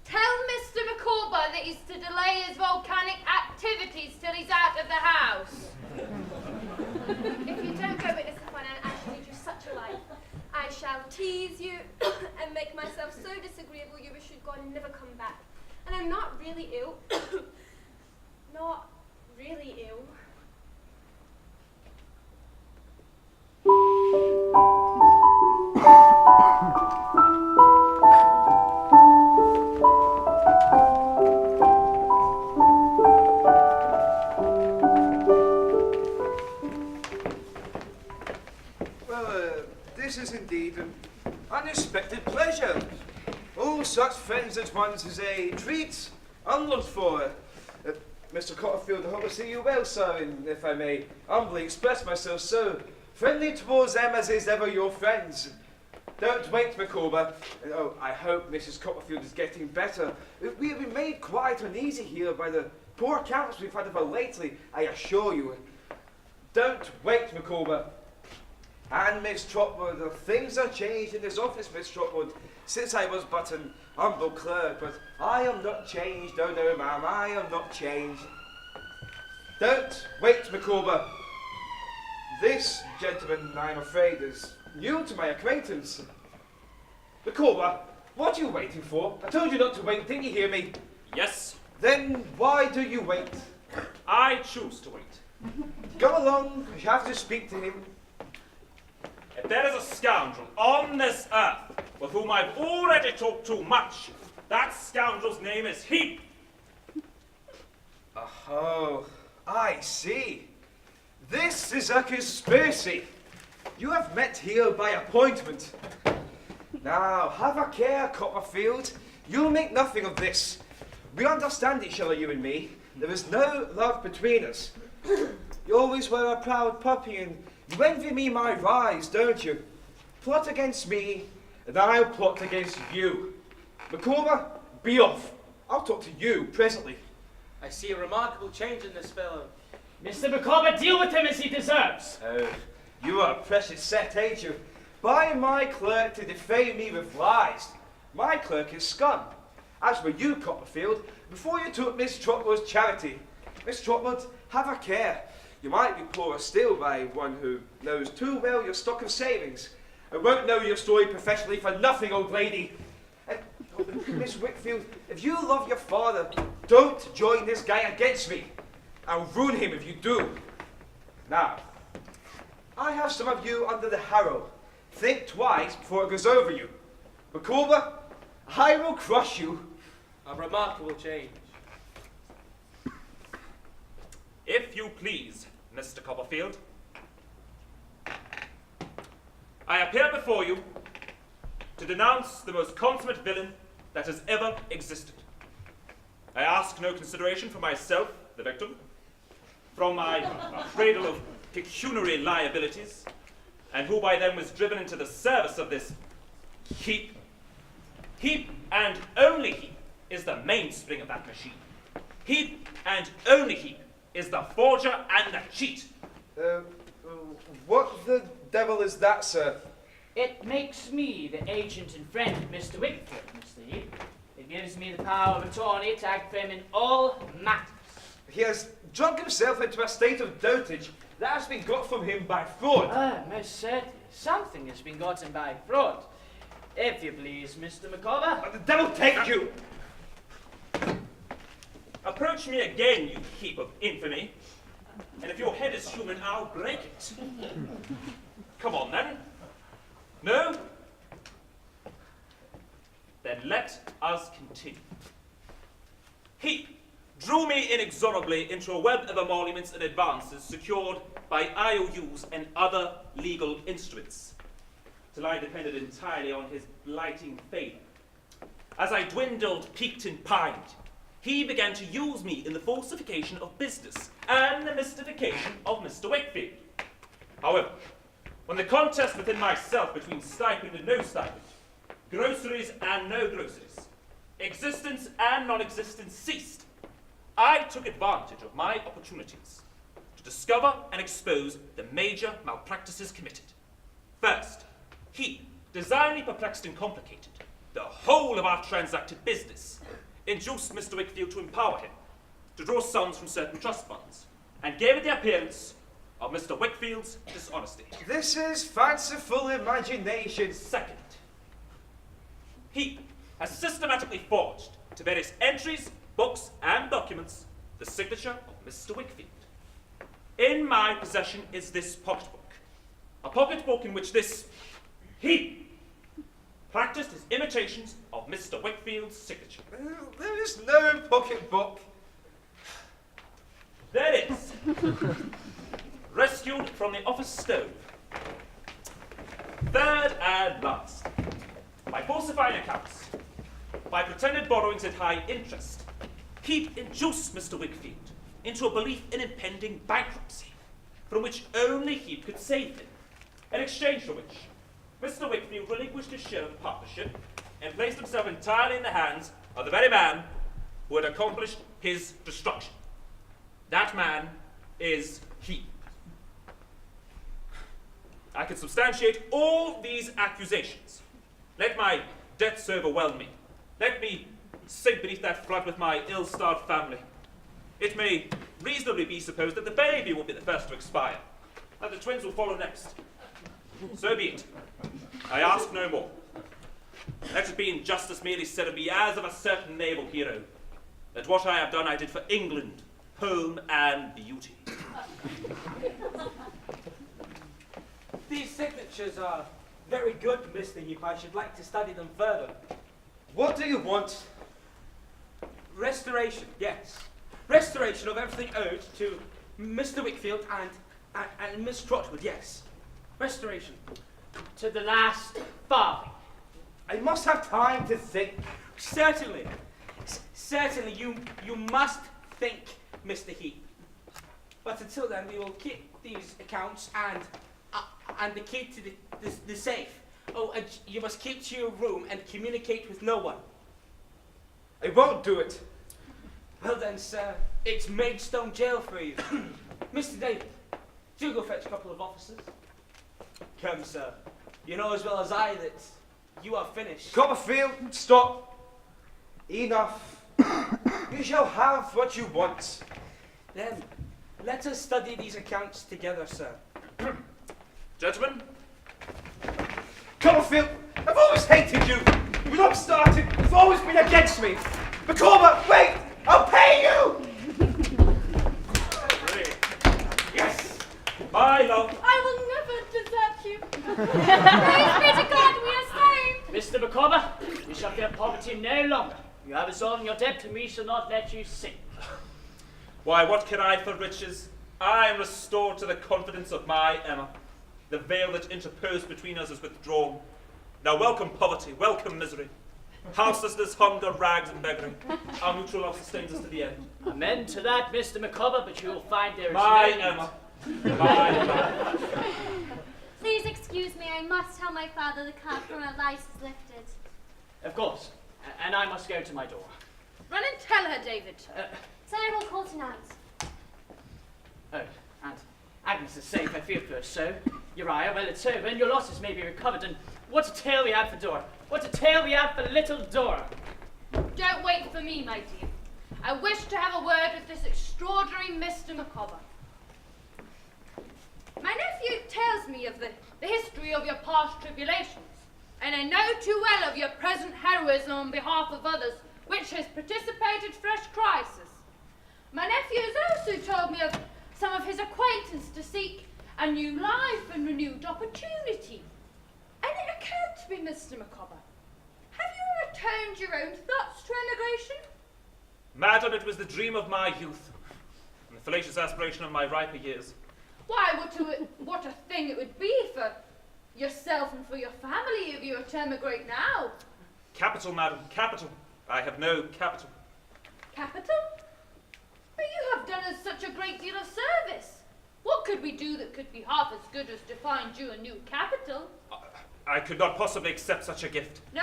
Tell Mr. Micawber that he's to delay his volcanic activities till he's out of the house. If you don't go witness the fun, I shall lead you such a life. I shall tease you and make myself so disagreeable you wish you'd gone and never come back. And I'm not really ill. Not really ill. This is indeed an unexpected pleasure. All such friends at once is a treat unlooked for. Mr. Copperfield, I hope to see you well, sir, and if I may humbly express myself, so friendly towards them as is ever your friends. Don't wait, Micawber. Oh, I hope Mrs. Copperfield is getting better. We have been made quite uneasy here by the poor accounts we've had of her lately, I assure you. Don't wait, Micawber. And Miss Trotwood, things have changed in this office, Miss Trotwood, since I was but an humble clerk, but I am not changed, oh no, ma'am, I am not changed. Don't wait, Micawber. This gentleman, I'm afraid, is new to my acquaintance. Micawber, what are you waiting for? I told you not to wait, didn't you hear me? Yes. Then why do you wait? I choose to wait. Go along, you have to speak to him. If there is a scoundrel on this earth with whom I've already talked too much, that scoundrel's name is Heep. Oh, I see. This is a conspiracy. You have met here by appointment. Now, have a care, Copperfield. You'll make nothing of this. We understand each other, you and me. There is no love between us. You always were a proud puppy, and you envy me my rise, don't you? Plot against me, and I'll plot against you. Micawber, be off. I'll talk to you presently. I see a remarkable change in this fellow. Mr. Micawber, deal with him as he deserves. Oh, you are a precious set, ain't you? By my clerk to defame me with lies. My clerk is scum. As for you, Copperfield, before you took Miss Trotwood's charity, Miss Trotwood, have a care. You might be poorer still by one who knows too well your stock of savings, and won't know your story professionally for nothing, old lady. And, Miss Whitfield, if you love your father, don't join this guy against me. I'll ruin him if you do. Now, I have some of you under the harrow. Think twice before it goes over you. Micawber, I will crush you. A remarkable change. If you please, Mr. Copperfield, I appear before you to denounce the most consummate villain that has ever existed. I ask no consideration for myself, the victim, from my cradle of pecuniary liabilities, and who by then was driven into the service of this Heep. Heep and only Heep is the mainspring of that machine. Heep and only Heep is the forger and the cheat. What the devil is that, sir? It makes me the agent and friend of Mr. Whitfield, Mr. Heep. It gives me the power of attorney to act for him in all matters. He has drunk himself into a state of dotage that has been got from him by fraud. Most certainly. Something has been gotten by fraud. If you please, Mr. Micawber. The devil take you! Approach me again, you heap of infamy, And if your head is human, I'll break it. Come on, then. No? Then let us continue. He drew me inexorably into a web of emoluments and advances secured by IOUs and other legal instruments, till I depended entirely on his blighting favour. As I dwindled, peaked, and pined, he began to use me in the falsification of business and the mystification of Mr. Wakefield. However, when the contest within myself between stipend and no stipend, groceries and no groceries, existence and non-existence ceased, I took advantage of my opportunities to discover and expose the major malpractices committed. First, he, designedly perplexed and complicated the whole of our transacted business, induced Mr. Wakefield to empower him to draw sums from certain trust funds, and gave it the appearance of Mr. Wakefield's dishonesty. This is fanciful imagination. Second, he has systematically forged to various entries, books, and documents the signature of Mr. Wakefield. In my possession is this pocketbook, a pocketbook in which this he practiced his imitations of Mr. Wakefield's signature. There is no pocketbook. There is. Rescued from the office stove. Third and last, by falsifying accounts, by pretended borrowings at high interest, he induced Mr. Wakefield into a belief in impending bankruptcy, from which only he could save him, in exchange for which Mr. Wakefield relinquished his share of the partnership and placed himself entirely in the hands of the very man who had accomplished his destruction. That man is he. I can substantiate all these accusations. Let my debts overwhelm me. Let me sink beneath that flood with my ill-starred family. It may reasonably be supposed that the baby will be the first to expire, and the twins will follow next. So be it. I ask no more. Let it be in justice merely said of me as of a certain naval hero, that what I have done I did for England, home, and beauty. These signatures are very good, Mr. Heap. I should like to study them further. What do you want? Restoration, yes. Restoration of everything owed to Mr. Wakefield and Miss Trotwood, yes. Restoration. To the last farthing. I must have time to think. Certainly. Certainly, you must think, Mr. Heap. But until then, we will keep these accounts and the key to the safe. Oh, and you must keep to your room and communicate with no one. I won't do it. Well then, sir, it's Maidstone Jail for you. Mr. David, do go fetch a couple of officers. Come, sir. You know as well as I that you are finished. Copperfield, stop. Enough. You shall have what you want. Then, let us study these accounts together, sir. Gentlemen? Copperfield, I've always hated you. You've not started. You've always been against me. Micawber, wait! I'll pay you! Yes! My love! I will never desert you. Praise be to God, we are saved! Mr. Micawber, you shall fear poverty no longer. You have resolved your debt, and we shall not let you sink. Why, what care I for riches? I am restored to the confidence of my Emma. The veil that interposed between us is withdrawn. Now welcome poverty, welcome misery. Houselessness, hunger, rags, and beggary. Our mutual love sustains us to the end. Amen to that, Mr. Micawber, but you will find there is My no Emma. My Emma. Please excuse me, I must tell my father the cap from our lice is lifted. Of course, and I must go to my door. Run and tell her, David. So I will call tonight. Oh, and Agnes is safe, I fear for her so. Uriah, well, it's over, and your losses may be recovered, and what a tale we have for Dora. What a tale we have for little Dora. Don't wait for me, my dear. I wish to have a word with this extraordinary Mr. Micawber. My nephew tells me of the history of your past tribulations, and I know too well of your present heroism on behalf of others, which has precipitated fresh crisis. My nephew has also told me of some of his acquaintance to seek a new life and renewed opportunity. And it occurred to me, Mr. Micawber, have you ever turned your own thoughts to emigration? Madam, it was the dream of my youth, and the fallacious aspiration of my riper years. Why, what a thing it would be for yourself and for your family if you were to emigrate now. Capital, madam, capital. I have no capital. Capital? But you have done us such a great deal of service. What could we do that could be half as good as to find you a new capital? I could not possibly accept such a gift. No?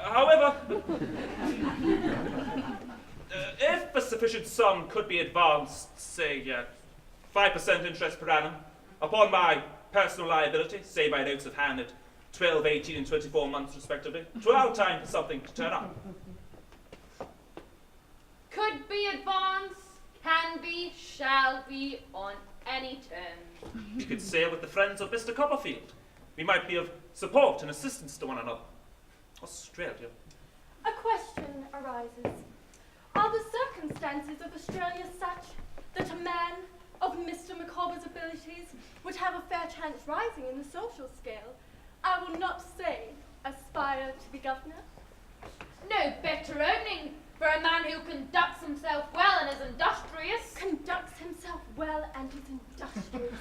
However, if a sufficient sum could be advanced, say 5% interest per annum, upon my personal liability, say by notes of hand at 12, 18, and 24 months respectively, to allow time for something to turn up. Could be advanced, can be, shall be, on any terms. We could sail with the friends of Mr. Copperfield. We might be of support and assistance to one another. Australia. A question arises. Are the circumstances of Australia such that a man of Mr. Micawber's abilities would have a fair chance rising in the social scale? I will not say aspire to be governor. No better earning for a man who conducts himself well and is industrious. Conducts himself well and is industrious.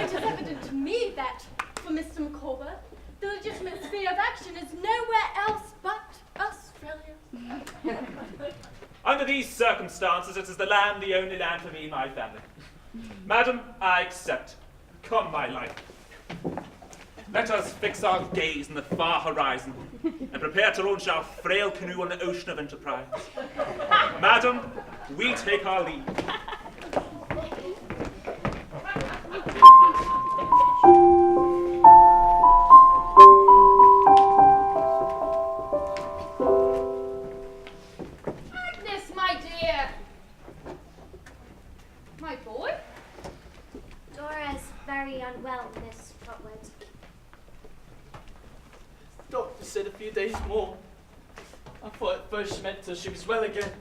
It is evident to me that, for Mr. Micawber, the legitimate sphere of action is nowhere else but Australia. Under these circumstances, it is the land, the only land for me and my family. Madam, I accept. Come, my life. Let us fix our gaze in the far horizon and prepare to launch our frail canoe on the ocean of enterprise. Madam, we take our leave. Agnes, my dear. My boy? Dora's very unwell, Miss Trotwood. The doctor said a few days more. I thought at first she meant till she was well again.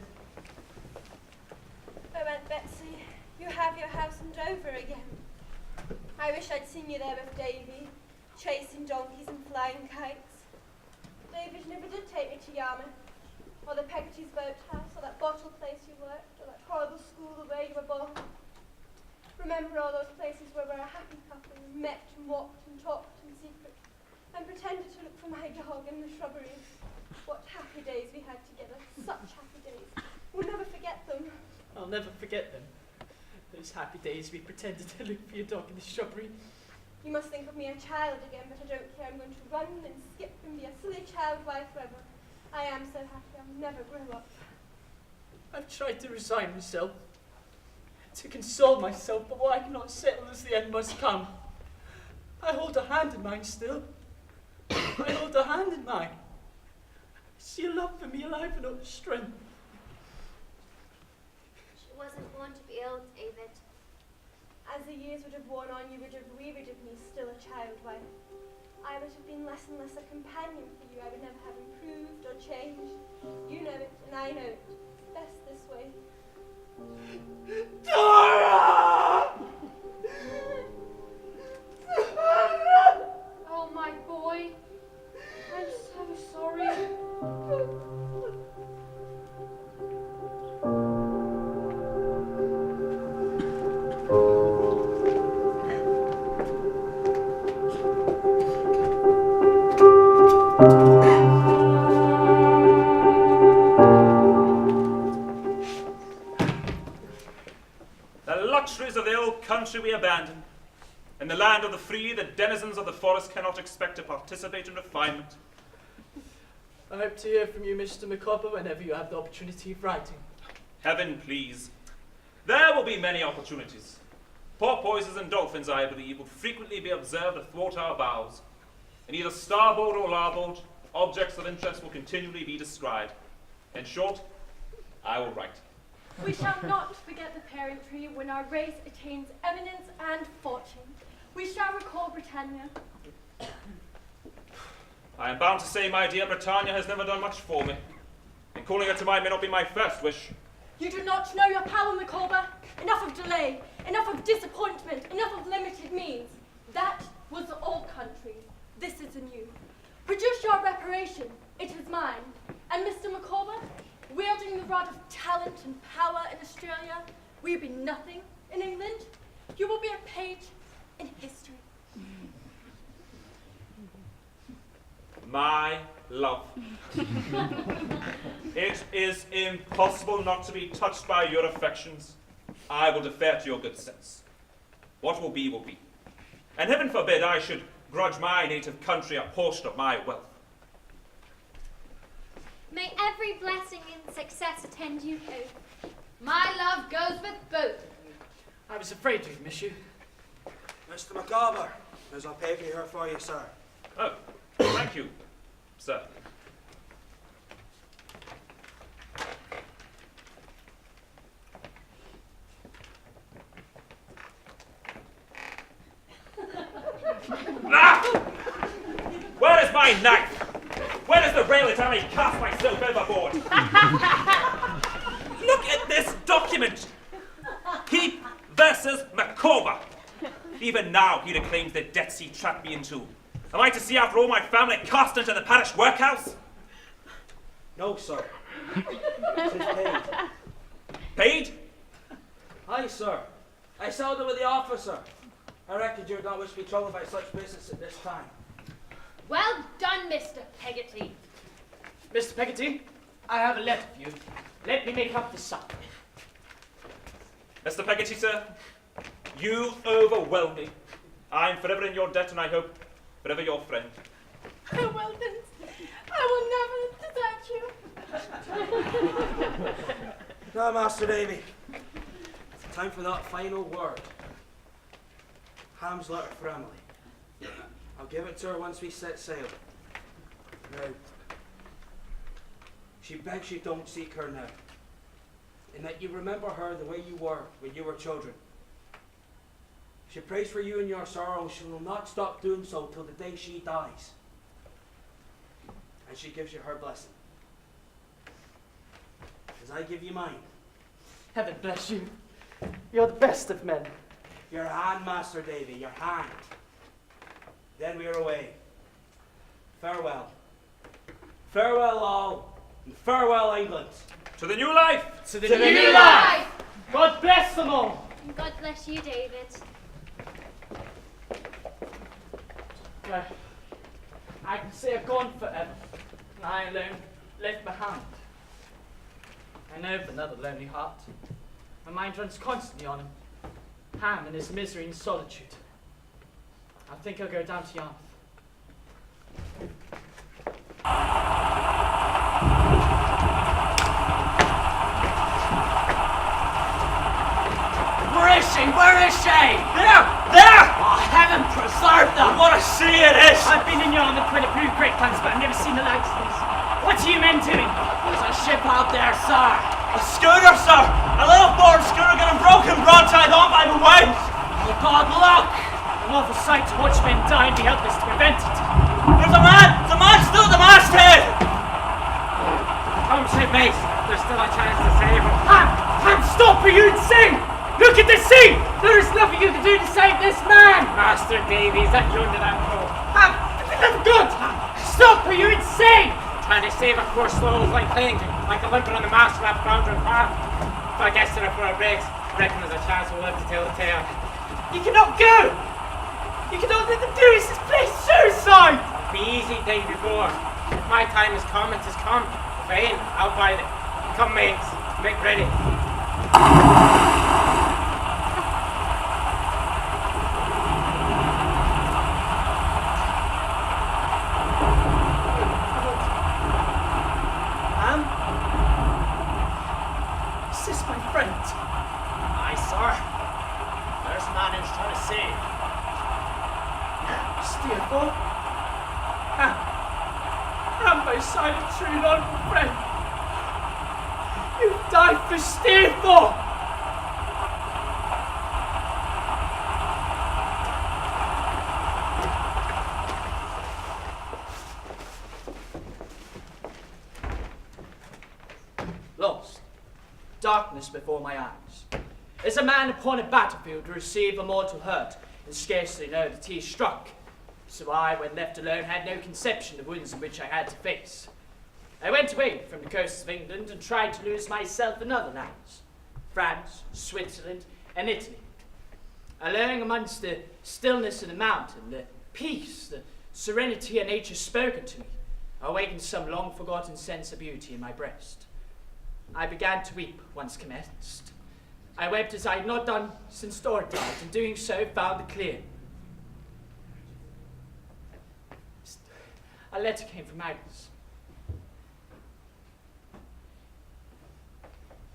Oh, Aunt Betsy, you have your house in Dover again. I wish I'd seen you there with Davy, chasing donkeys and flying kites. David never did take me to Yarmouth, or the Peggotty's boathouse, or that bottle place you worked, or that horrible school where you were born. Remember all those places where we were a happy couple, and met and walked and talked in secret, and pretended to look for my dog in the shrubberies. What happy days we had together, such happy days. We'll never forget them. I'll never forget them. Those happy days we pretended to look for your dog in the shrubbery. You must think of me a child again, but I don't care. I'm going to run and skip and be a silly child wife forever. I am so happy I'll never grow up. I've tried to resign myself, to console myself, but what I cannot settle as the end must come. I hold a hand in mine still. I hold a hand in mine. I see a love for me alive and of strength. She wasn't born to be ill, David. As the years would have worn on, you would have wearied of me, still a child wife. I would have been less and less a companion for you. I would never have improved or changed. You know it, and I know it. It's best this way. Dora! Oh, my boy. I'm so sorry. The luxuries of the old country we abandon. In the land of the free, the denizens of the forest cannot expect to participate in refinement. I hope to hear from you, Mr. Micawber, whenever you have the opportunity of writing. Heaven please. There will be many opportunities. Porpoises and dolphins, I believe, will frequently be observed athwart our bows. In either starboard or larboard, objects of interest will continually be described. In short, I will write. We shall not forget the parent tree when our race attains eminence and fortune. We shall recall Britannia. I am bound to say, my dear, Britannia has never done much for me. And calling her to mind may not be my first wish. You do not know your power, Micawber. enough of delay, enough of disappointment, enough of limited means. That was the old country. This is the new. Produce your reparation. It is mine. And Mr. Micawber, wielding the rod of talent and power in Australia, will you be nothing in England? You will be a page in history. My love. It is impossible not to be touched by your affections. I will defer to your good sense. What will be, will be. And heaven forbid I should grudge my native country a portion of my wealth. May every blessing and success attend you both. My love goes with both of you. I was afraid to miss you. Mr. Micawber, there's a paper here for you, sir. Oh, thank you, sir. Ah! Where is my knife? Where is the rail that I may cast myself overboard? Look at this document! Heap versus Micawber. Even now he reclaims the debts he trapped me into. Am I to see after all my family cast into the parish workhouse? No, sir. It is paid. Paid? Aye, sir. I settled it with the officer. I reckon you would not wish to be troubled by such business at this time. Well done, Mr. Peggotty. Mr. Peggotty, I have a letter for you. Let me make up the sum. Mr. Peggotty, sir, you overwhelm me. I am forever in your debt, and I hope forever your friend. Oh, well then, I will never desert you. Now, Master Davy, time for that final word. Ham's letter for Emily. I'll give it to her once we set sail. Now, she begs you don't seek her now, and that you remember her the way you were when you were children. She prays for you in your sorrow, and she will not stop doing so till the day she dies. And she gives you her blessing. As I give you mine. Heaven bless you. You're the best of men. Your hand, Master Davy, your hand. Then we are away. Farewell. Farewell all, and farewell England. To the new life! To the new life! God bless them all! And God bless you, David. I can say I've gone forever, and I alone left behind. I know of another lonely heart. My mind runs constantly on him. Ham in his misery and solitude. I think I'll go down to Yarmouth. Where is she? Where is she? There! There! Oh, heaven preserve them! What a sea it is! I've been in Yarmouth with a few great plans, but I've never seen the likes of this. What are you men doing? There's a ship out there, sir. A schooner, sir! A little board schooner got a broken broadside on by the waves! Oh, God, look! An awful sight to watch men die and be helpless to prevent it. There's a man! There's a man still at the masthead! Come, shipmates. There's still a chance to save him. Ham, stop or you'd sink! Look at the sea! There is nothing you can do to save this man! Master Davies, that you under that rope. Ham, for good! Stop or you'd sink! Trying to save a poor soul like clinging, like a limping on the mast of that foundering craft. If I guess it before it breaks, reckon there's a chance we'll live to tell the tale. You cannot go! You cannot let them do this! This place suicide! Be easy, day before. If my time has come, it has come. If I ain't, I'll bide it. Come, mates, make ready. Is this my friend? Aye, sir. There's a man who's trying to save. Steerforth? Ham, my silent, true, noble friend. You died for Steerforth! Lost. Darkness before my eyes. As a man upon a battlefield to receive a mortal hurt, and scarcely know that he is struck. So I, when left alone, had no conception of wounds in which I had to face. I went away from the coasts of England and tried to lose myself in other lands, France, Switzerland, and Italy. Alone amongst the stillness of the mountain, the peace, the serenity of nature spoken to me, awakened some long-forgotten sense of beauty in my breast. I began to weep once commenced. I wept as I had not done since Dorotide, and doing so found it clear. A letter came from Agnes.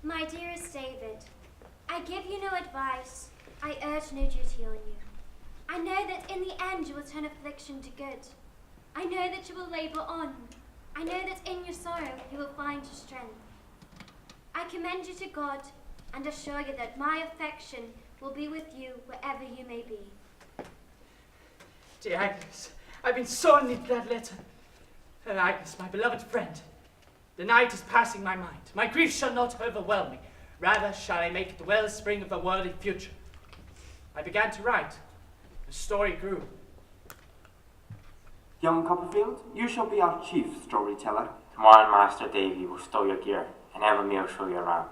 My dearest David, I give you no advice, I urge no duty on you. I know that in the end you will turn affliction to good. I know that you will labor on. I know that in your sorrow you will find your strength. I commend you to God and assure you that my affection will be with you wherever you may be. Dear Agnes, I've been so in need of that letter. Oh, Agnes, my beloved friend, the night is passing my mind. My grief shall not overwhelm me. Rather shall I make it the wellspring of a worthy future. I began to write. The story grew. Young Copperfield, you shall be our chief storyteller. Tomorrow Master Davy will stow your gear, and Emily will show you around.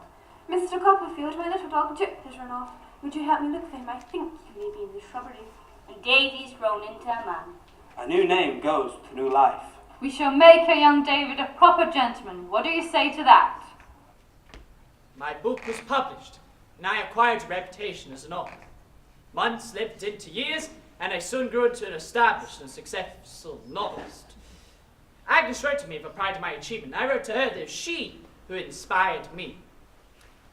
Mr. Copperfield, my little dog Jip has run off. Would you help me look for him? I think he may be in the shrubbery. And Davy's grown into a man. A new name goes to new life. We shall make our young David a proper gentleman. What do you say to that? My book was published, and I acquired a reputation as an author. Months slipped into years, and I soon grew into an established and successful novelist. Agnes wrote to me of a pride of my achievement. I wrote to her that it was she who inspired me.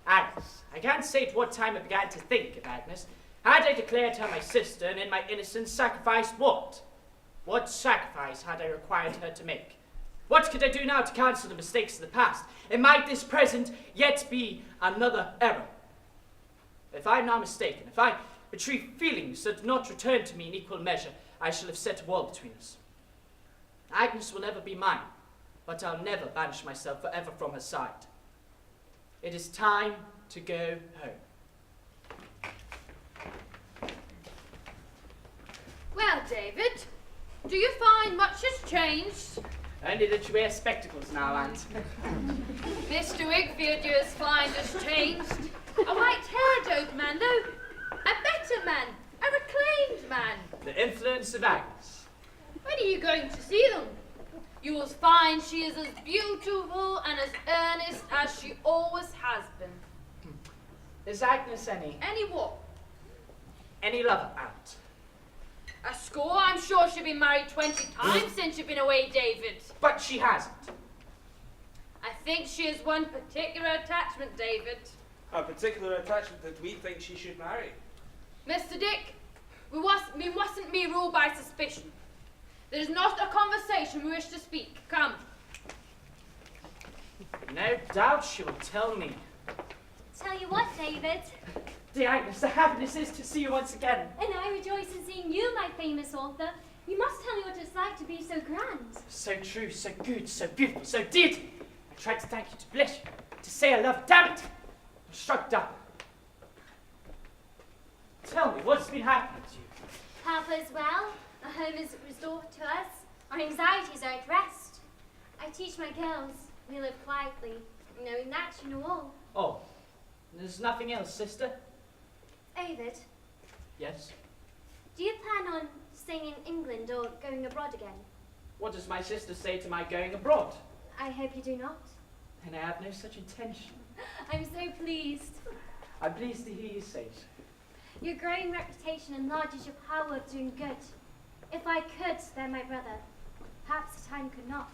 Agnes, I can't say at what time I began to think of Agnes. Had I declared her my sister, and in my innocence sacrificed what? What sacrifice had I required her to make? What could I do now to cancel the mistakes of the past? And might this present yet be another error? If I am not mistaken, if I retrieve feelings that do not return to me in equal measure, I shall have set a wall between us. Agnes will never be mine, but I'll never banish myself forever from her side. It is time to go home. Well, David, do you find much has changed? Only that you wear spectacles now, Aunt. Mr. Wigfield, you find has changed. A white-haired old man, though a better man, a reclaimed man. The influence of Agnes. When are you going to see them? You will find she is as beautiful and as earnest as she always has been. Is Agnes any what? Any lover, Aunt? A score? I'm sure she's been married 20 times since you've been away, David. But she hasn't. I think she has one particular attachment, David. A particular attachment that we think she should marry. Mr. Dick, we mustn't be ruled by suspicion. There's not a conversation we wish to speak. Come. No doubt she will tell me. Tell you what, David. Dear Agnes, the happiness is to see you once again. And I rejoice in seeing you, my famous author. You must tell me what it's like to be so grand. So true, so good, so beautiful, so dear to me. I tried to thank you, to bless you, to say I love, damn it. I'm struck down. Tell me, what's been happening to you? Papa is well. Our home is restored to us. Our anxieties are at rest. I teach my girls. We live quietly. Knowing that, you know all. Oh, there's nothing else, sister? David, Yes? do you plan on staying in England or going abroad again? What does my sister say to my going abroad? I hope you do not. And I have no such intention. I'm so pleased. I'm pleased to hear you say so. Your growing reputation enlarges your power of doing good. If I could spare my brother, perhaps the time could not.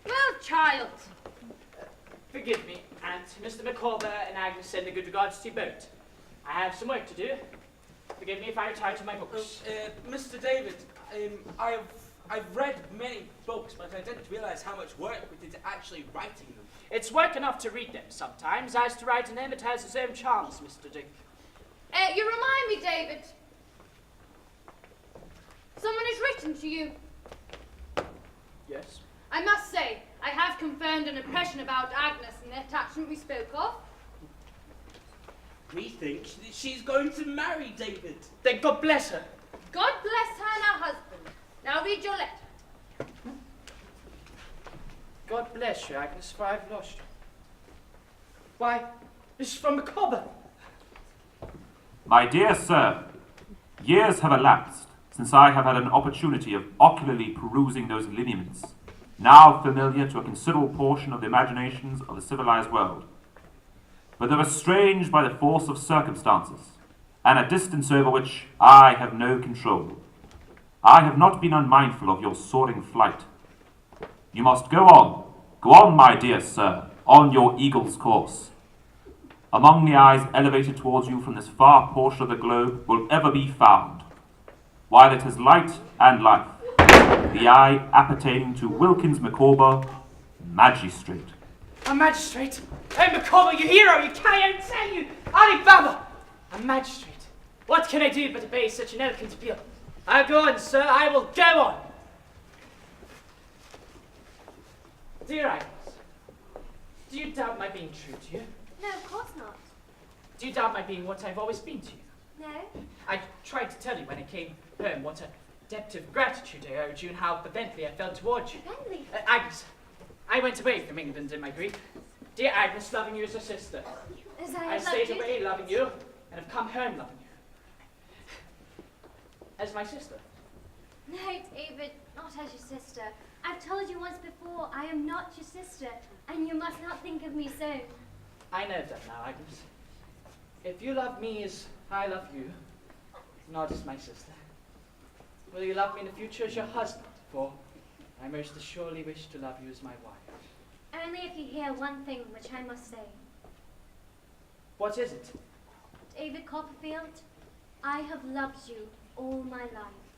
Well, child. Forgive me, Aunt. Mr. Micawber and Agnes send the good regards to you both. I have some work to do. Forgive me if I retire to my books. Mr. David, I've read many books, but I didn't realise how much work we did actually writing them. It's work enough to read them sometimes. As to writing them, it has its own charms, Mr. Dick. You remind me, David. Someone has written to you. Yes? I must say, I have confirmed an impression about Agnes and the attachment we spoke of. We think she's going to marry David. Then God bless her. God bless her and her husband. Now read your letter. God bless you, Agnes, for I've lost you. Why, this is from Micawber. My dear sir, years have elapsed since I have had an opportunity of ocularly perusing those lineaments, now familiar to a considerable portion of the imaginations of the civilized world. But they were estranged by the force of circumstances, and a distance over which I have no control. I have not been unmindful of your soaring flight. You must go on, my dear sir, on your eagle's course. Among the eyes elevated towards you from this far portion of the globe will ever be found, while it has light and life, the eye appertaining to Wilkins Micawber, magistrate. A magistrate? Hey, Micawber, you hero, you can't tell you! Alibaba! A magistrate? What can I do but obey such an eloquent appeal? I'll go on, sir, I will go on! Dear Agnes, do you doubt my being true to you? No, of course not. Do you doubt my being what I've always been to you? No. I tried to tell you when I came home what a debt of gratitude I owed you and how fervently I felt towards you. Fervently? Agnes, I went away from England in my grief. Dear Agnes, loving you as a sister. As I have stayed loved away you. loving you and have come home loving you. As my sister. No, David, not as your sister. I've told you once before, I am not your sister, and you must not think of me so. I know that now, Agnes. If you love me as I love you, not as my sister, will you love me in the future as your husband? For I most assuredly wish to love you as my wife. Only if you hear one thing which I must say. What is it? David Copperfield, I have loved you all my life.